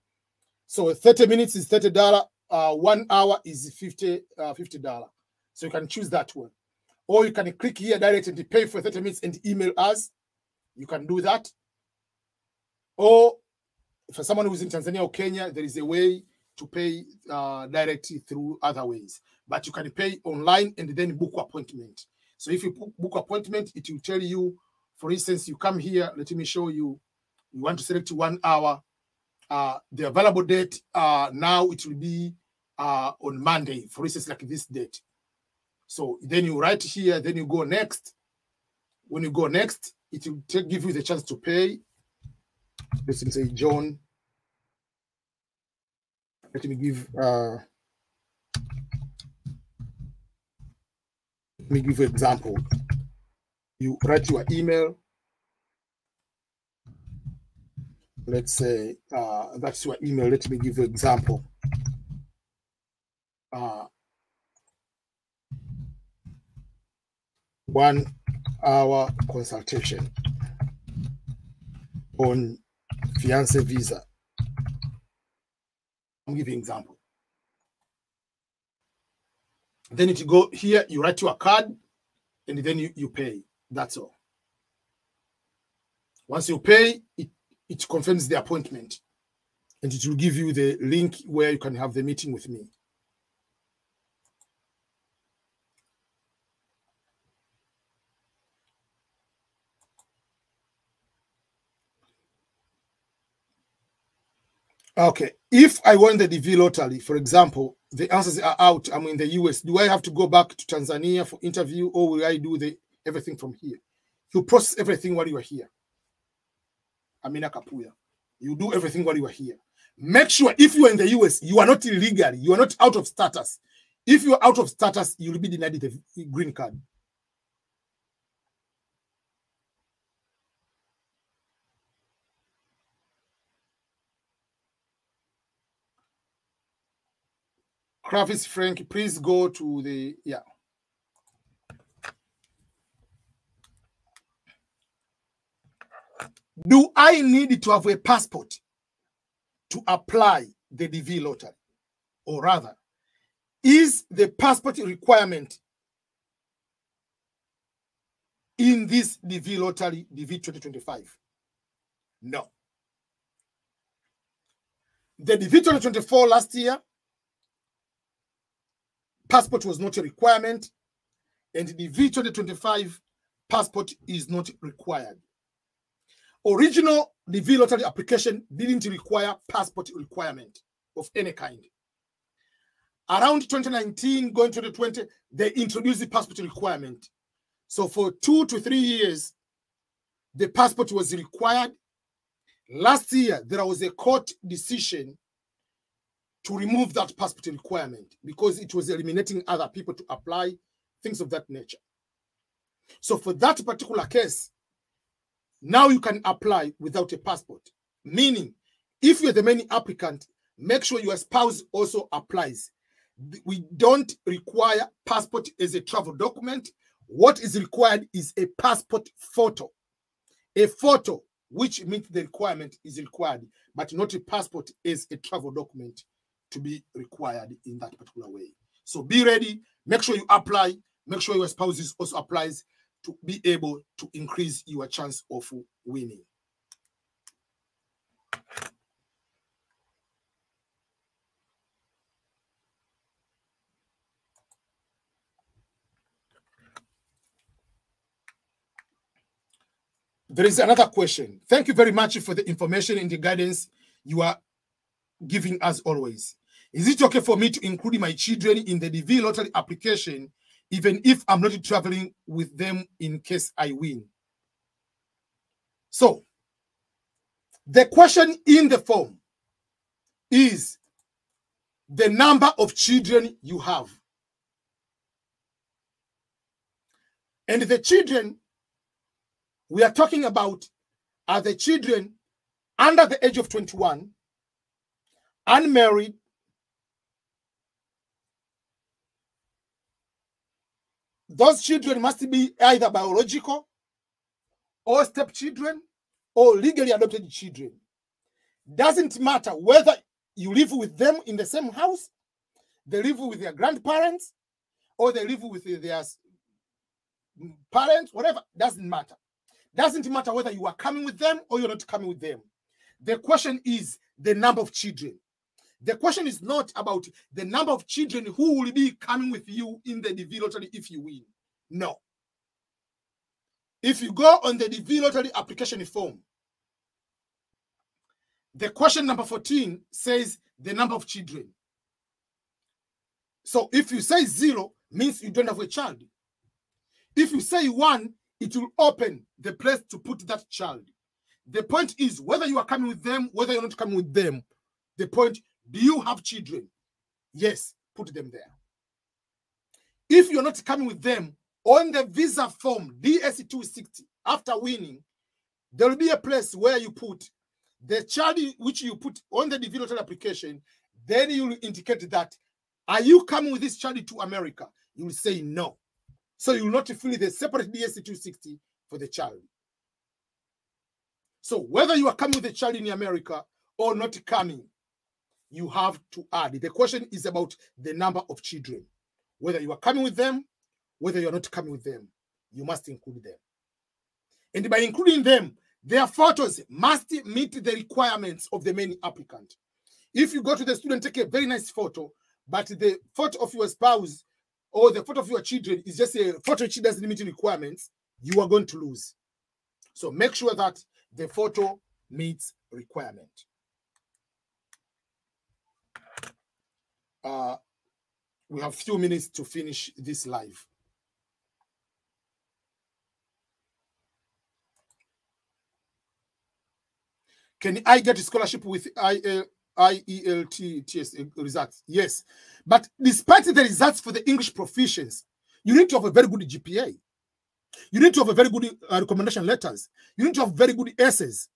So 30 minutes is $30. 1 hour is $50. So you can choose that one. Or you can click here direct and pay for 30 minutes and email us. You can do that. Or for someone who's in Tanzania or Kenya, there is a way to pay directly through other ways. But you can pay online and then book appointment. So if you book appointment, it will tell you, for instance, you come here, let me show you, you want to select 1 hour. The available date, now it will be on Monday, for instance, like this date. So then you write here, then you go next. When you go next, it will give you the chance to pay. Let's say John. Let me give you an example. You write your email. Let's say that's your email. Let me give you an example. 1 hour consultation on fiancé visa. I'm giving an example. Then if you go here, you write your card, and then you pay. That's all. Once you pay, it confirms the appointment, and it will give you the link where you can have the meeting with me. Okay, if I won the DV lottery, for example, the answers are out. I'm in the US. Do I have to go back to Tanzania for interview, or will I do everything from here? You process everything while you are here. Amina Kapuya. You do everything while you are here. Make sure if you are in the US, you are not illegally, you are not out of status. If you are out of status, you will be denied the green card. Kravis Frank, please go to the, yeah. Do I need to have a passport to apply the DV lottery? Or rather, is the passport requirement in this DV lottery, DV 2025? No. The DV 2024 last year, passport was not a requirement, and the DV 2025 passport is not required. Original DV lottery application didn't require passport requirement of any kind. Around 2019, going to 2020, they introduced the passport requirement. So for 2 to 3 years, the passport was required. Last year, there was a court decision to remove that passport requirement because it was eliminating other people to apply, things of that nature. So for that particular case, now you can apply without a passport. Meaning, if you're the main applicant, make sure your spouse also applies. We don't require passport as a travel document. What is required is a passport photo. A photo which meets the requirement is required, but not a passport as a travel document to be required in that particular way. So be ready, make sure you apply, make sure your spouse also applies to be able to increase your chance of winning. There is another question. Thank you very much for the information and the guidance you are giving us always. Is it okay for me to include my children in the DV lottery application, even if I'm not traveling with them in case I win? So, the question in the form is the number of children you have. And the children we are talking about are the children under the age of 21, unmarried, those children must be either biological or stepchildren or legally adopted children. Doesn't matter whether you live with them in the same house, they live with their grandparents, or they live with their parents, whatever, doesn't matter. Doesn't matter whether you are coming with them or you're not coming with them. The question is the number of children. The question is not about the number of children who will be coming with you in the DV lottery if you win. No. If you go on the DV lottery application form, the question number 14 says the number of children. So if you say 0, means you don't have a child. If you say 1, it will open the place to put that child. The point is whether you are coming with them, whether you're not coming with them. The point, do you have children? Yes, put them there. If you're not coming with them, on the visa form, DS260, after winning, there will be a place where you put the child which you put on the DV lottery application. Then you will indicate that, are you coming with this child to America? You will say no. So you will not fill the separate DS260 for the child. So whether you are coming with the child in America or not coming, you have to add. The question is about the number of children. Whether you are coming with them, whether you're not coming with them, you must include them. And by including them, their photos must meet the requirements of the main applicant. If you go to the student, take a very nice photo, but the photo of your spouse or the photo of your children is just a photo which doesn't meet the requirements, you are going to lose. So make sure that the photo meets requirement. We have a few minutes to finish this live. Can I get a scholarship with IELTS results? Yes. But despite the results for the English proficiency, you need to have a very good GPA. You need to have a very good recommendation letters. You need to have very good essays.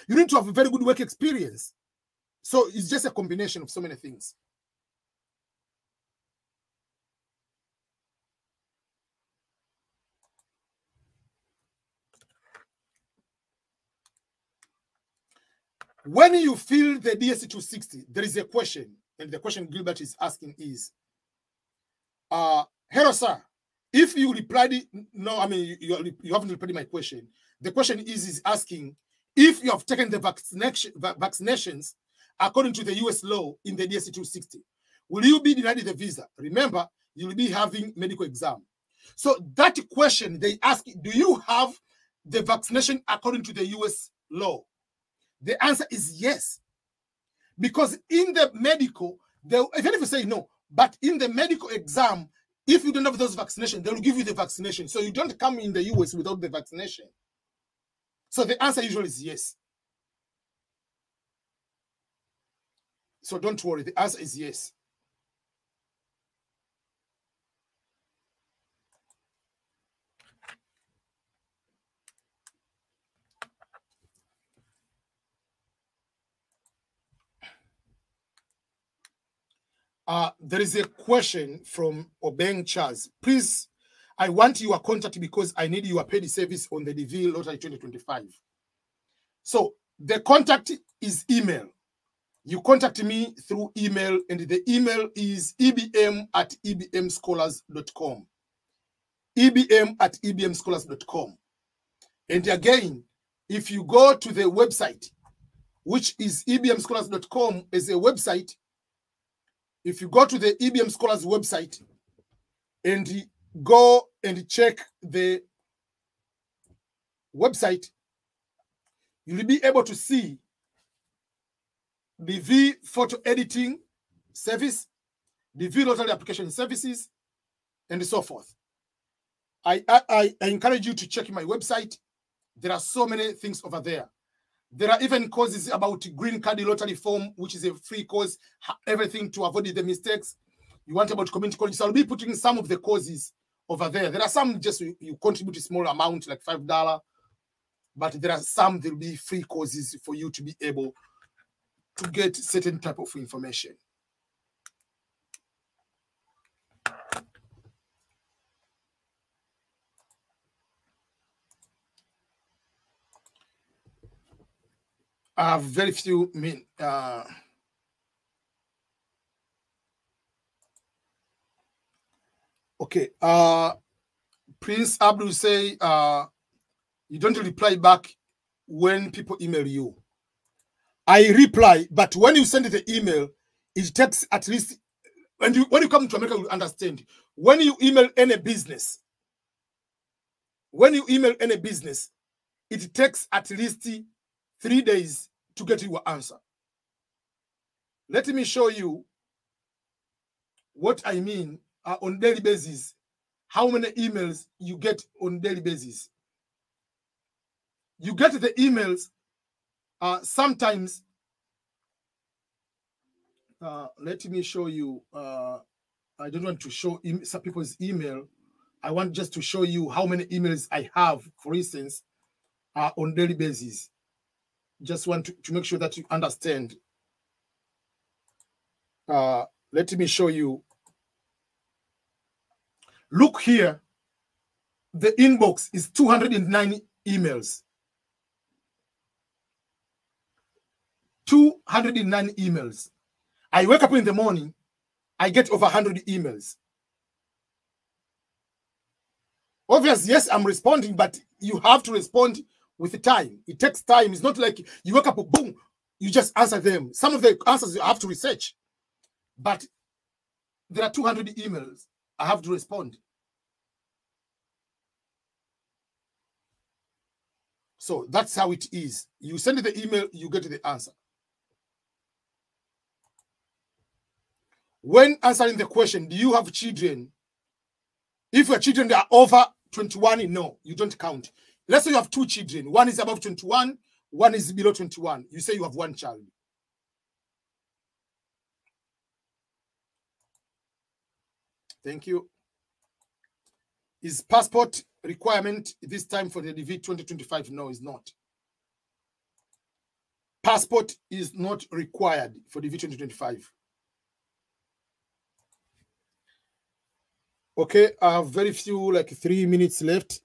You need to have a very good work experience. So it's just a combination of so many things. When you fill the DS260, there is a question, and the question Gilbert is asking is, hello, sir. If you replied, no, I mean, you haven't replied my question. The question is asking, if you have taken the vaccinations according to the US law in the DS260, will you be denied the visa? Remember, you will be having medical exam. So that question, they ask, do you have the vaccination according to the US law? The answer is yes. Because in the medical, even if you say no, but in the medical exam, if you don't have those vaccinations, they will give you the vaccination. So you don't come in the US without the vaccination. So the answer usually is yes. So don't worry, the answer is yes. There is a question from Obeng Charles. Please, I want your contact because I need your paid service on the DV Lottery 2025. So the contact is email. You contact me through email, and the email is ebm@ebmscholars.com. ebm@ebmscholars.com. And again, if you go to the website, which is ebmscholars.com as a website, if you go to the EBM Scholars website and go and check the website, you'll be able to see the V photo editing service, the V lottery application services, and so forth. I encourage you to check my website. There are so many things over there. There are even courses about green card lottery form, which is a free course, everything to avoid the mistakes. You want about community colleges. I'll be putting some of the courses over there. There are some just you contribute a small amount, like $5, but there are some there will be free courses for you to be able to get certain type of information. I have very few okay. Prince Abdul say you don't reply back when people email you. I reply, but when you send the email, it takes at least, when you come to America, you understand. When you email any business, it takes at least 3 days to get your answer. Let me show you what I mean on daily basis, how many emails you get on daily basis. You get the emails sometimes. Let me show you. I don't want to show some people's email. I want just to show you how many emails I have, for instance, on daily basis. Just want to make sure that you understand. Let me show you. Look here. The inbox is 209 emails. 209 emails. I wake up in the morning, I get over 100 emails. Obviously, yes, I'm responding, but you have to respond with time. It takes time. It's not like you wake up, boom, you just answer them. Some of the answers you have to research. But there are 200 emails I have to respond. So that's how it is. You send the email, you get the answer. When answering the question, do you have children? If your children are over 21, no, you don't count. Let's say you have 2 children. One is above 21, one is below 21. You say you have 1 child. Thank you. Is passport requirement this time for the DV 2025? No, it's not. Passport is not required for DV 2025. Okay, I have very few, like 3 minutes left.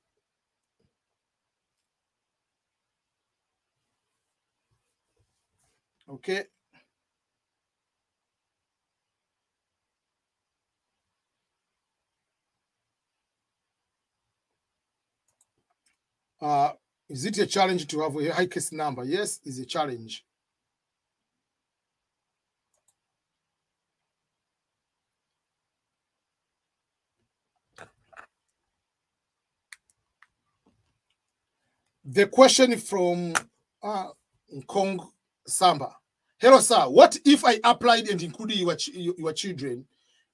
Okay. Is it a challenge to have a high case number? Yes, it's a challenge. The question from Kong Samba. Hello, sir. What if I applied and included your children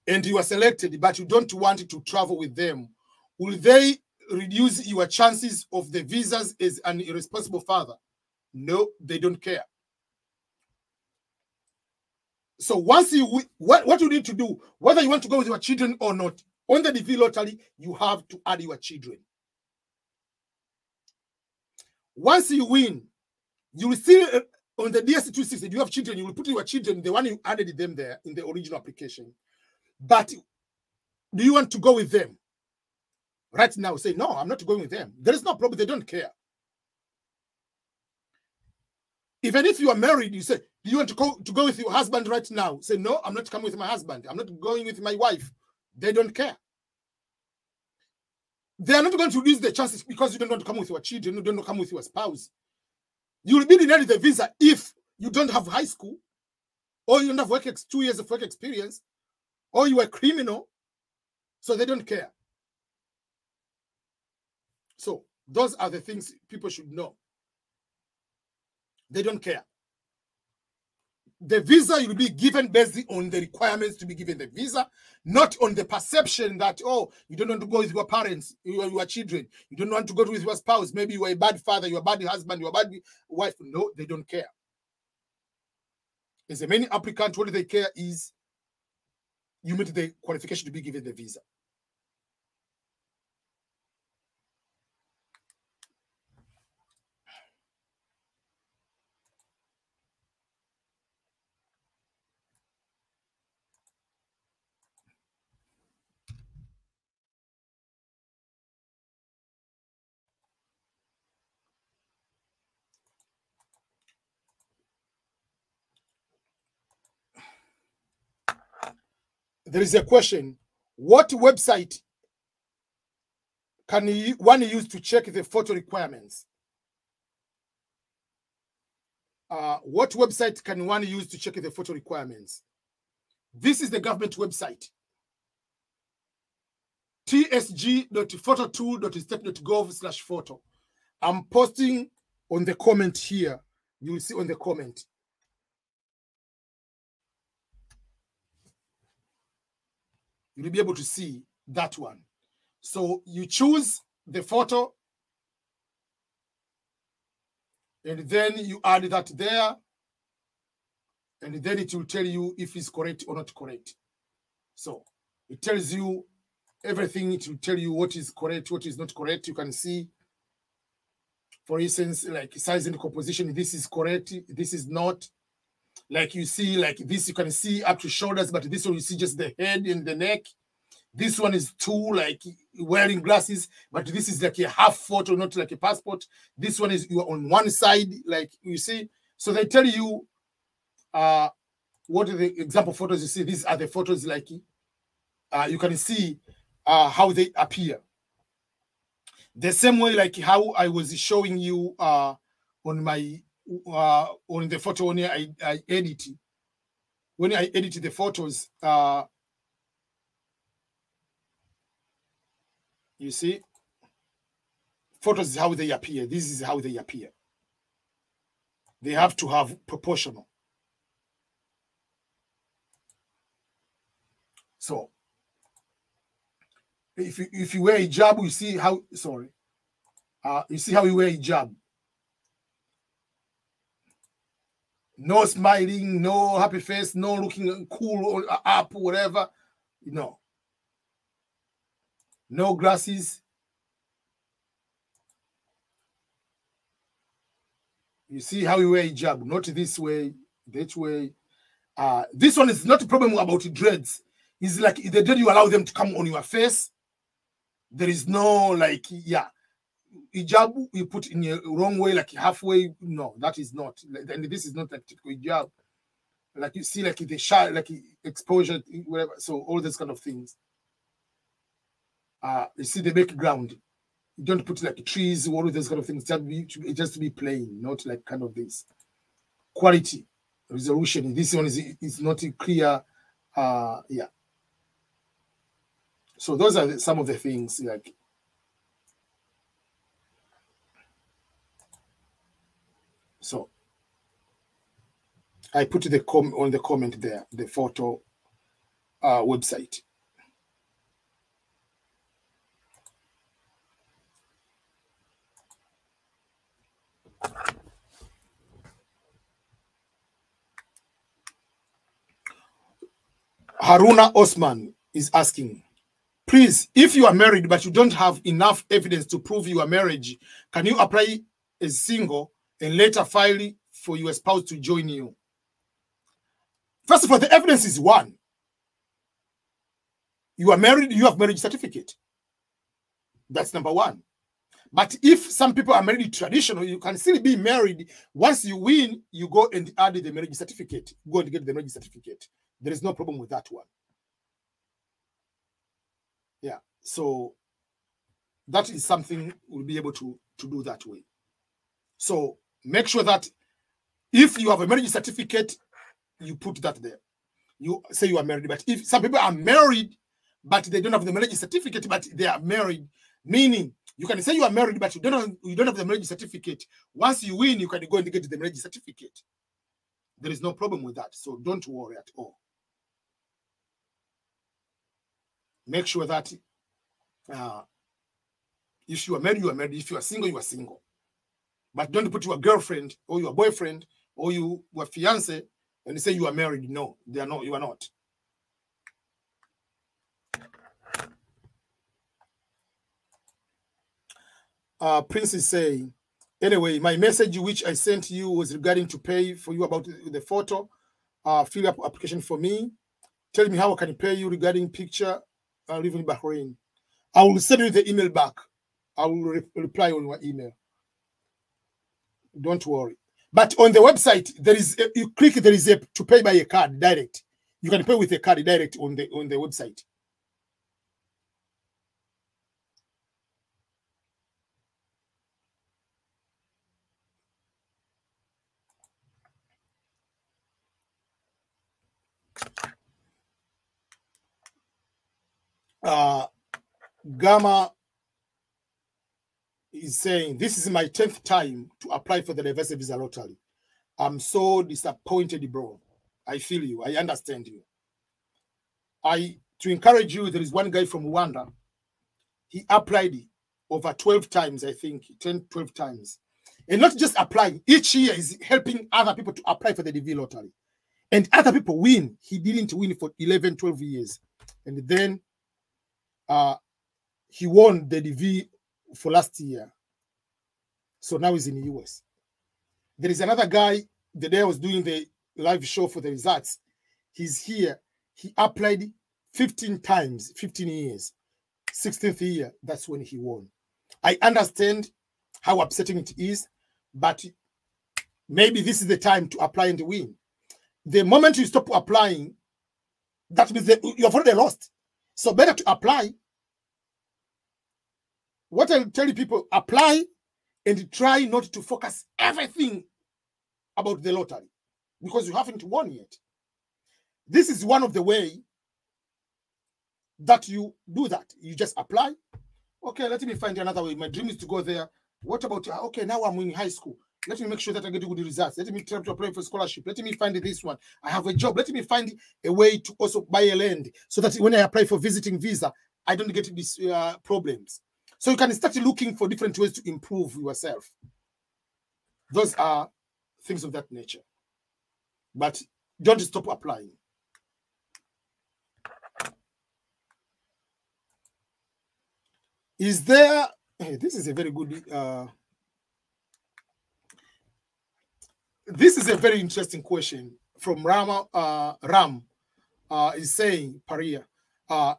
and you are selected, but you don't want to travel with them? Will they reduce your chances of the visas as an irresponsible father? No, they don't care. So once you, what you need to do, whether you want to go with your children or not, on the DV lottery, you have to add your children. Once you win, you will still On the DS260, you have children, you will put your children, the one you added them there in the original application. But do you want to go with them? Right now, say, no, I'm not going with them. There is no problem. They don't care. Even if you are married, you say, do you want to go with your husband right now? Say, no, I'm not coming with my husband. I'm not going with my wife. They don't care. They are not going to lose the chances because you don't want to come with your children. You don't want to come with your spouse. You will be denied the visa if you don't have high school, or you don't have 2 years of work experience, or you are a criminal. So they don't care. So those are the things people should know. They don't care. The visa will be given based on the requirements to be given the visa, not on the perception that, oh, you don't want to go with your parents, your children. You don't want to go with your spouse. Maybe you are a bad father, you are a bad husband, you are a bad wife. No, they don't care. As a many applicants, what they care is you meet the qualification to be given the visa. There is a question. What website can one use to check the photo requirements? What website can one use to check the photo requirements? This is the government website. tsg.phototool.state.gov/photo. I'm posting on the comment here. You will see on the comment. You'll be able to see that one. So you choose the photo, and then you add that there, and then it will tell you if it's correct or not correct. So it tells you everything. It will tell you what is correct, what is not correct. You can see, for instance, like size and composition, this is correct, this is not. Like you see, like this, you can see up to shoulders, but this one you see just the head and the neck. This one is too like wearing glasses, but this is like a half photo, not like a passport. This one is you are on one side, like you see. So they tell you what are the example photos you see. These are the photos like you can see how they appear. The same way like how I was showing you on my on the photo when I edit. When I edit the photos, you see, photos is how they appear. This is how they appear. They have to have proportional. So, if you wear hijab, you see how, sorry, you see how you wear hijab. No smiling, no happy face, no looking cool or up, whatever. No. No glasses. You see how you wear hijab, not this way, that way. This one is not a problem about dreads. It's like the dread you allow them to come on your face. There is no like, yeah. Hijab you put in a wrong way, like halfway. No, that is not. And this is not like typical hijab. Like you see, like the shot, like exposure, whatever. So all those kind of things. You see the background. You don't put like trees, all of those kind of things. Just to be plain, not like kind of this. Quality, resolution. This one is not clear. Yeah. So those are some of the things like. So I put the on the comment there, the photo website. Haruna Osman is asking, please, if you are married but you don't have enough evidence to prove your marriage, can you apply as single and later file for your spouse to join you. First of all, the evidence is one. You are married, you have marriage certificate. That's number one. But if some people are married traditional, you can still be married. Once you win, you go and add the marriage certificate. Go and get the marriage certificate. There is no problem with that one. Yeah. So that is something we'll be able to do that way. So make sure that if you have a marriage certificate, you put that there. You say you are married. But if some people are married, but they don't have the marriage certificate, but they are married, meaning you can say you are married, but you don't have the marriage certificate. Once you win, you can go and get the marriage certificate. There is no problem with that. So don't worry at all. Make sure that if you are married, you are married. If you are single, you are single. But don't put your girlfriend or your boyfriend or your fiance and say you are married. No, they are not. You are not. Prince is saying, anyway, my message which I sent you was regarding to pay for you about the photo. Fill up application for me. Tell me how I can pay you regarding picture. I live in Bahrain. I will send you the email back. I will reply on your email. Don't worry. But on the website, there is you click. There is a to pay by a card direct. You can pay with a card direct on the website. Gamma is saying, this is my 10th time to apply for the reverse visa lottery. I'm so disappointed, bro. I feel you. I understand you. To encourage you, there is one guy from Rwanda. He applied over 12 times, I think, 10, 12 times. And not just applying. Each year is helping other people to apply for the DV lottery. And other people win. He didn't win for 11, 12 years. And then he won the DV for last year. So now he's in the US. There is another guy, the day I was doing the live show for the results. He's here. He applied 15 times, 15 years. 16th year, that's when he won. I understand how upsetting it is, but maybe this is the time to apply and win. The moment you stop applying, that means that you have already lost. So better to apply. What I tell people, apply and try not to focus everything about the lottery because you haven't won yet. This is one of the ways that you do that. You just apply. Okay, let me find another way. My dream is to go there. What about, okay, now I'm in high school. Let me make sure that I get good results. Let me try to apply for scholarship. Let me find this one. I have a job. Let me find a way to also buy a land so that when I apply for visiting visa, I don't get these problems. So you can start looking for different ways to improve yourself. Those are things of that nature. But don't stop applying. Is there, this is a very good, this is a very interesting question from Ram is saying, Paria,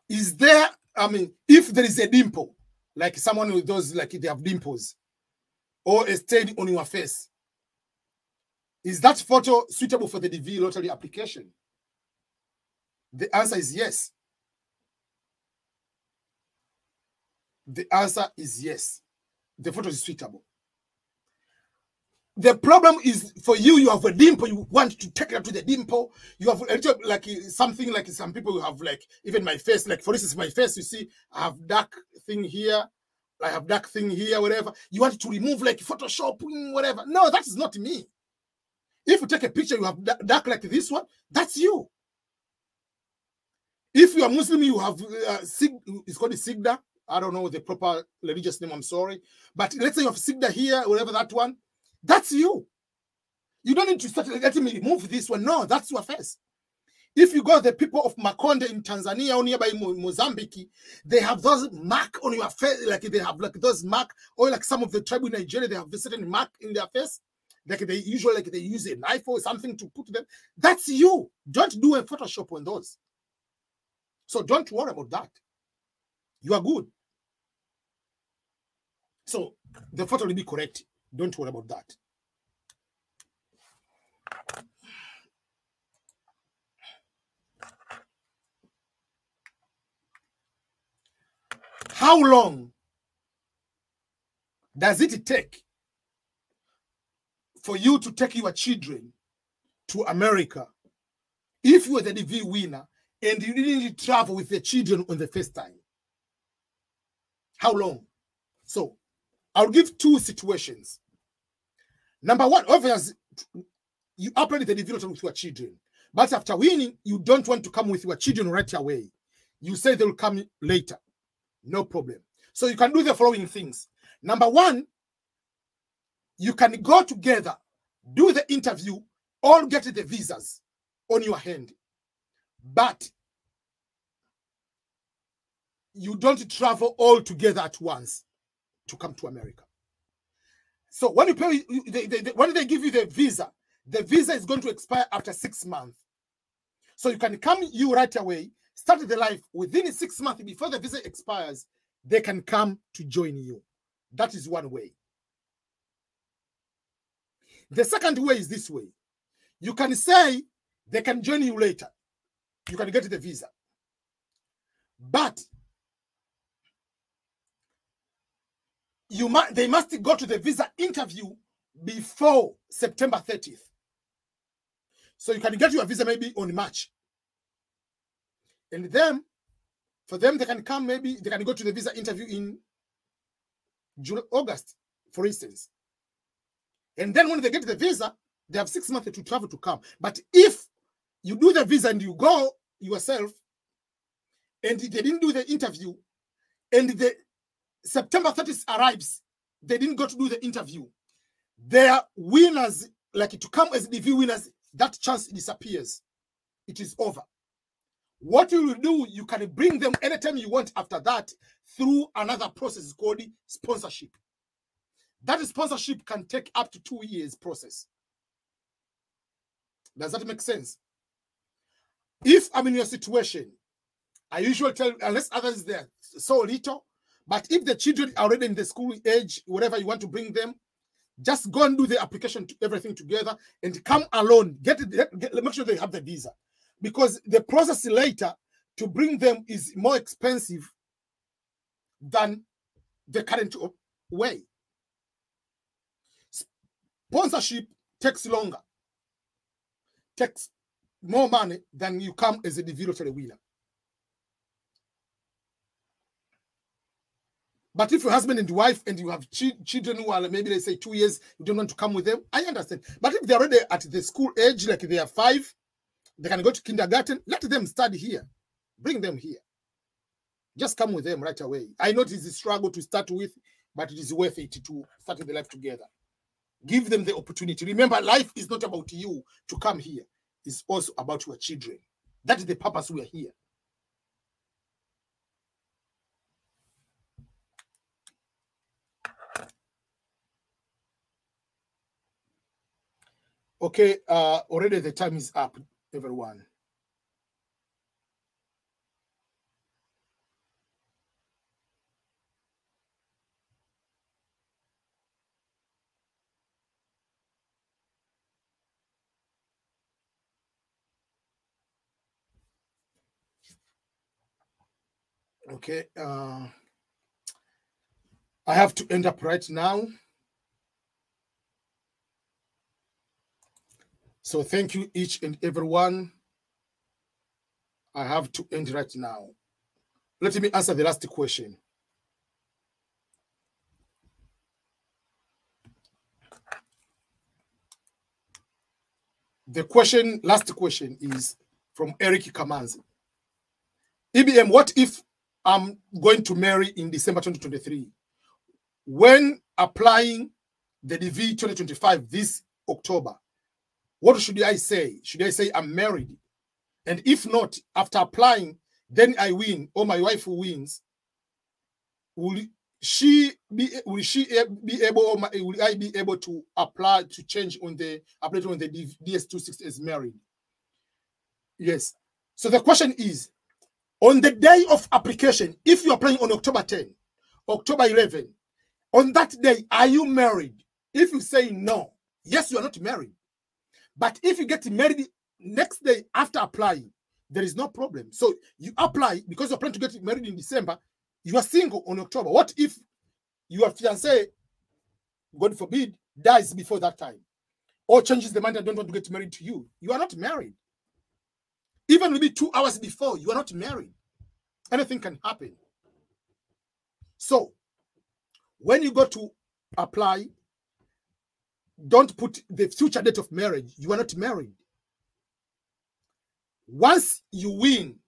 is there, I mean, if there is a dimple, like someone with those, like they have dimples, or a stain on your face, is that photo suitable for the DV lottery application? The answer is yes. The answer is yes. The photo is suitable. The problem is for you, you have a dimple, you want to take it to the dimple. You have a little, like something like some people have, like even my face, like for instance, my face, you see, I have dark thing here, I have dark thing here, whatever. You want to remove like Photoshop, whatever. No, that is not me. If you take a picture, you have dark like this one, that's you. If you are Muslim, you have, it's called a Sigda. I don't know the proper religious name, I'm sorry. But let's say you have Sigda here, whatever that one, that's you. You don't need to start letting me remove this one. No, that's your face. If you go the people of Makonde in Tanzania or nearby Mozambique, they have those mark on your face, like they have like those mark, or like some of the tribe in Nigeria, they have a certain mark in their face. Like they usually like they use a knife or something to put them. That's you. Don't do a Photoshop on those. So don't worry about that. You are good. So the photo will be correct. Don't worry about that. How long does it take for you to take your children to America if you were the DV winner and you didn't travel with the children on the first time? How long? So I'll give two situations. Number one, obviously, you upload the DV lottery with your children, but after winning, you don't want to come with your children right away. You say they'll come later. No problem. So you can do the following things. Number one, you can go together, do the interview, all get the visas on your hand. But you don't travel all together at once to come to America. So when you pay, when they give you the visa is going to expire after 6 months. So you can come you right away, start the life within 6 months before the visa expires. They can come to join you. That is one way. The second way is this way. You can say they can join you later. You can get the visa. But they must go to the visa interview before September 30th. So you can get your visa maybe on March. And then, for them, they can come, maybe they can go to the visa interview in August, for instance. And then when they get the visa, they have 6 months to travel to come. But if you do the visa and you go yourself, and they didn't do the interview, and the September 30th arrives, they didn't go to do the interview, their winners, like to come as DV winners, that chance disappears. It is over. What you will do, you can bring them anytime you want after that through another process called sponsorship. That sponsorship can take up to 2 years process. Does that make sense? If I'm in your situation, I usually tell, unless others there so little, but if the children are already in the school age, wherever you want to bring them, just go and do the application to everything together and come alone. Make sure they have the visa. Because the process later to bring them is more expensive than the current way. Sponsorship takes longer, takes more money than you come as a DV lottery winner. But if your husband and wife and you have children who are maybe, let's say 2 years, you don't want to come with them, I understand. But if they're already at the school age, like they are 5, they can go to kindergarten, let them study here. Bring them here. Just come with them right away. I know it is a struggle to start with, but it is worth it to start the life together. Give them the opportunity. Remember, life is not about you to come here. It's also about your children. That is the purpose we are here. Okay, already the time is up, everyone. Okay, I have to end up right now. So thank you each and everyone. I have to end right now. Let me answer the last question. The last question is from Eric Kamanzi. EBM, what if I'm going to marry in December 2023? When applying the DV2025 this October, what should I say? Should I say I'm married? And if not, after applying, then I win, or my wife wins, will will be able, or will I be able to apply to change on the DS260 as married? Yes. So the question is, on the day of application, if you are applying on October 10, October 11, on that day, are you married? If you say no, yes, you are not married. But if you get married next day after applying, there is no problem. So you apply because you're planning to get married in December. You are single on October. What if your fiancé, God forbid, dies before that time, or changes the mind and don't want to get married to you? You are not married. Even maybe 2 hours before, you are not married. Anything can happen. So when you go to apply, don't put the future date of marriage. You are not married. Once you win,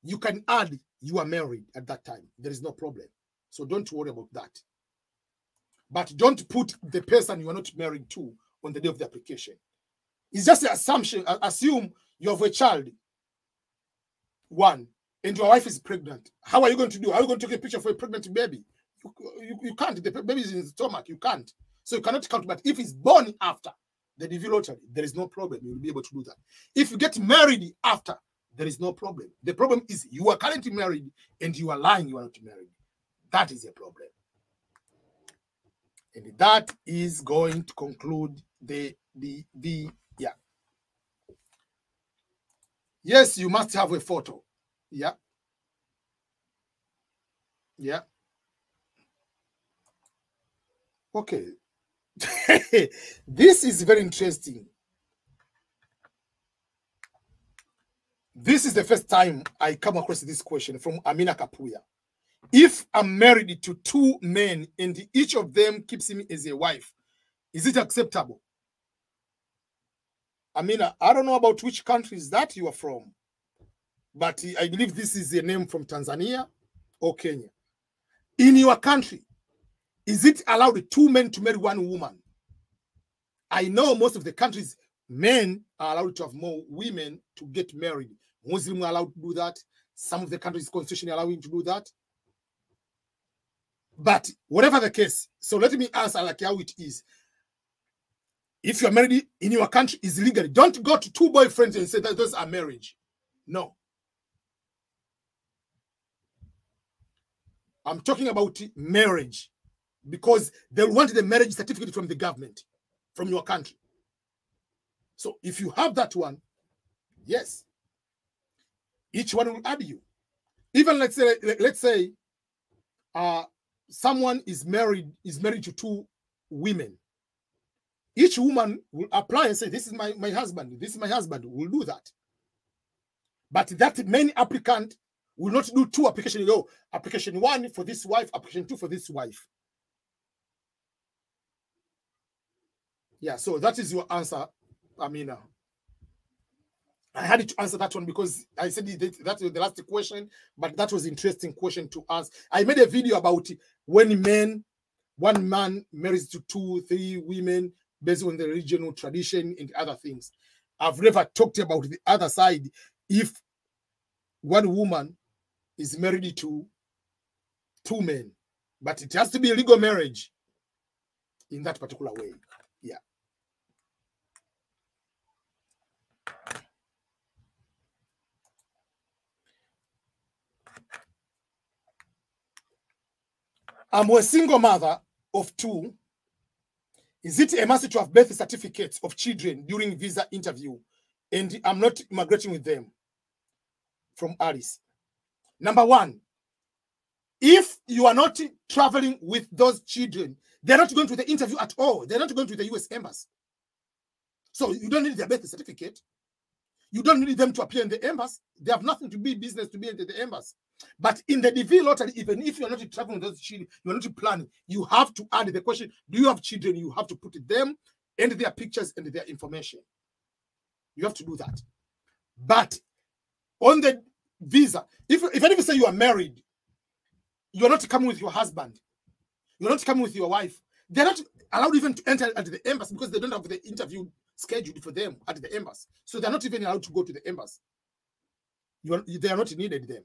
you can add you are married at that time. There is no problem. So don't worry about that. But don't put the person you are not married to on the day of the application. It's just an assumption. Assume you have a child, one, and your wife is pregnant. How are you going to do? Are you going to take a picture for a pregnant baby? You can't. The baby is in the stomach. You can't. So you cannot count. But if it's born after the DV lottery, there is no problem. You will be able to do that. If you get married after, there is no problem. The problem is you are currently married and you are lying you are not married. That is a problem. And that is going to conclude the yeah. Yes, you must have a photo. Yeah. Yeah. Okay. This is very interesting. This is the first time I come across this question from Amina Kapuya. If I'm married to 2 men and each of them keeps me as a wife, is it acceptable? Amina, I don't know about which country is that you are from, but I believe this is a name from Tanzania or Kenya. In your country, is it allowed 2 men to marry 1 woman? I know most of the countries, men are allowed to have more women to get married. Muslims are allowed to do that. Some of the countries' constitution allow you to do that. But whatever the case, so let me answer like how it is. If you're married in your country, is legal. Don't go to 2 boyfriends and say that those are marriage. No. I'm talking about marriage because they want the marriage certificate from the government, from your country. So if you have that one, yes, each one will add you. Even let's say someone is married to 2 women. Each woman will apply and say, this is my husband, this is my husband. Will do that. But that main applicant will not do 2 applications. Go application 1 for this wife, application 2 for this wife. Yeah, so that is your answer, Amina. I had to answer that one because I said that was the last question, but that was an interesting question to ask. I made a video about when one man marries to 2, 3 women based on the regional tradition and other things. I've never talked about the other side. If one woman is married to 2 men, but it has to be a legal marriage in that particular way. Yeah. I'm a single mother of 2. Is it a must to have birth certificates of children during visa interview? And I'm not immigrating with them. From Alice. Number 1, if you are not traveling with those children, they're not going to the interview at all. They're not going to the US Embassy. So you don't need their birth certificate. You don't need them to appear in the embassy. They have nothing to be business to be in the embassy. But in the DV lottery, even if you're not traveling with those children, you're not planning, you have to add the question, do you have children? You have to put them and their pictures and their information. You have to do that. But on the visa, if you say you are married, you're not coming with your husband, you're not coming with your wife, they're not allowed even to enter at the embassy because they don't have the interview scheduled for them at the embassy. So they're not even allowed to go to the embassy. They are not needed them.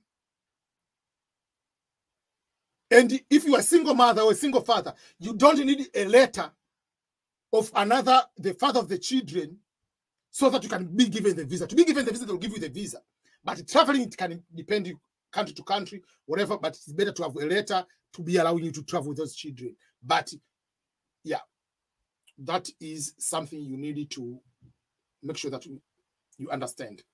And if you are a single mother or a single father, you don't need a letter of the father of the children, so that you can be given the visa. To be given the visa, they'll give you the visa. But traveling, it can depend country to country, whatever, but it's better to have a letter to be allowing you to travel with those children. But yeah, that is something you need to make sure that you understand.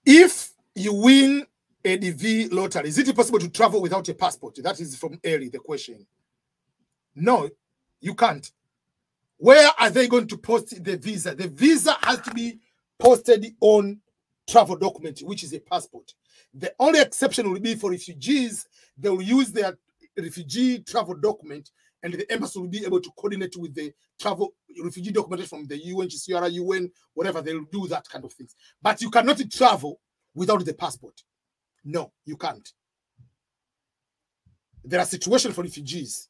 If you win a DV lottery, is it possible to travel without a passport? That is from Ellie, the question. No, you can't. Where are they going to post the visa? The visa has to be posted on travel document, which is a passport. The only exception will be for refugees. They will use their refugee travel document, and the embassy will be able to coordinate with the travel refugee document from the UNHCR, UN, whatever. They'll do that kind of things. But you cannot travel without the passport. No, you can't. There are situations for refugees,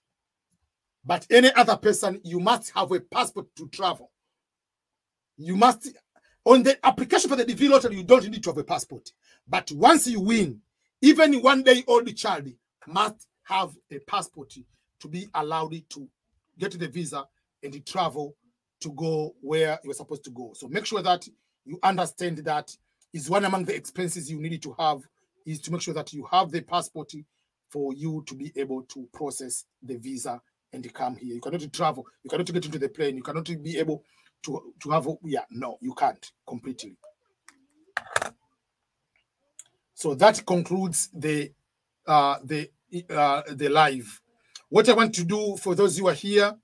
but any other person, you must have a passport to travel. You must, on the application for the DV lottery, you don't need to have a passport. But once you win, even 1 day old child must have a passport to be allowed to get the visa and travel to go where you're supposed to go. So make sure that you understand that is one among the expenses you need to have, is to make sure that you have the passport for you to be able to process the visa and come here. You cannot travel. You cannot get into the plane. You cannot be able to have. No, you can't completely. So that concludes the live. What I want to do for those who are here,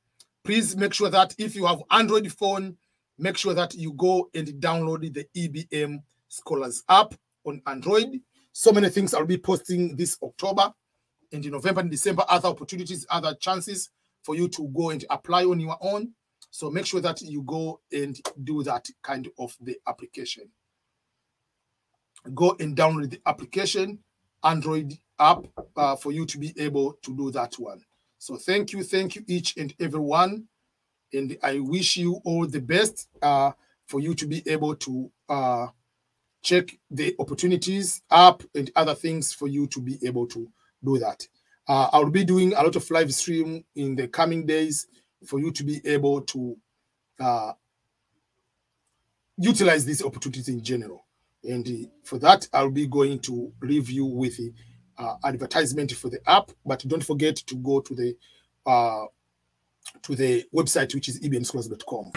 please make sure that if you have Android phone, make sure that you go and download the EBM Scholars app on Android. So many things I'll be posting this October, and in November and December, other opportunities, other chances for you to go and apply on your own. So make sure that you go and do that kind of the application. Go and download the application, Android app, for you to be able to do that one. So thank you each and everyone. And I wish you all the best for you to be able to check the opportunities app and other things for you to be able to do that. I'll be doing a lot of live stream in the coming days for you to be able to utilize these opportunities in general. And for that, I'll be going to leave you with the advertisement for the app. But don't forget to go to the website, which is ebmschools.com.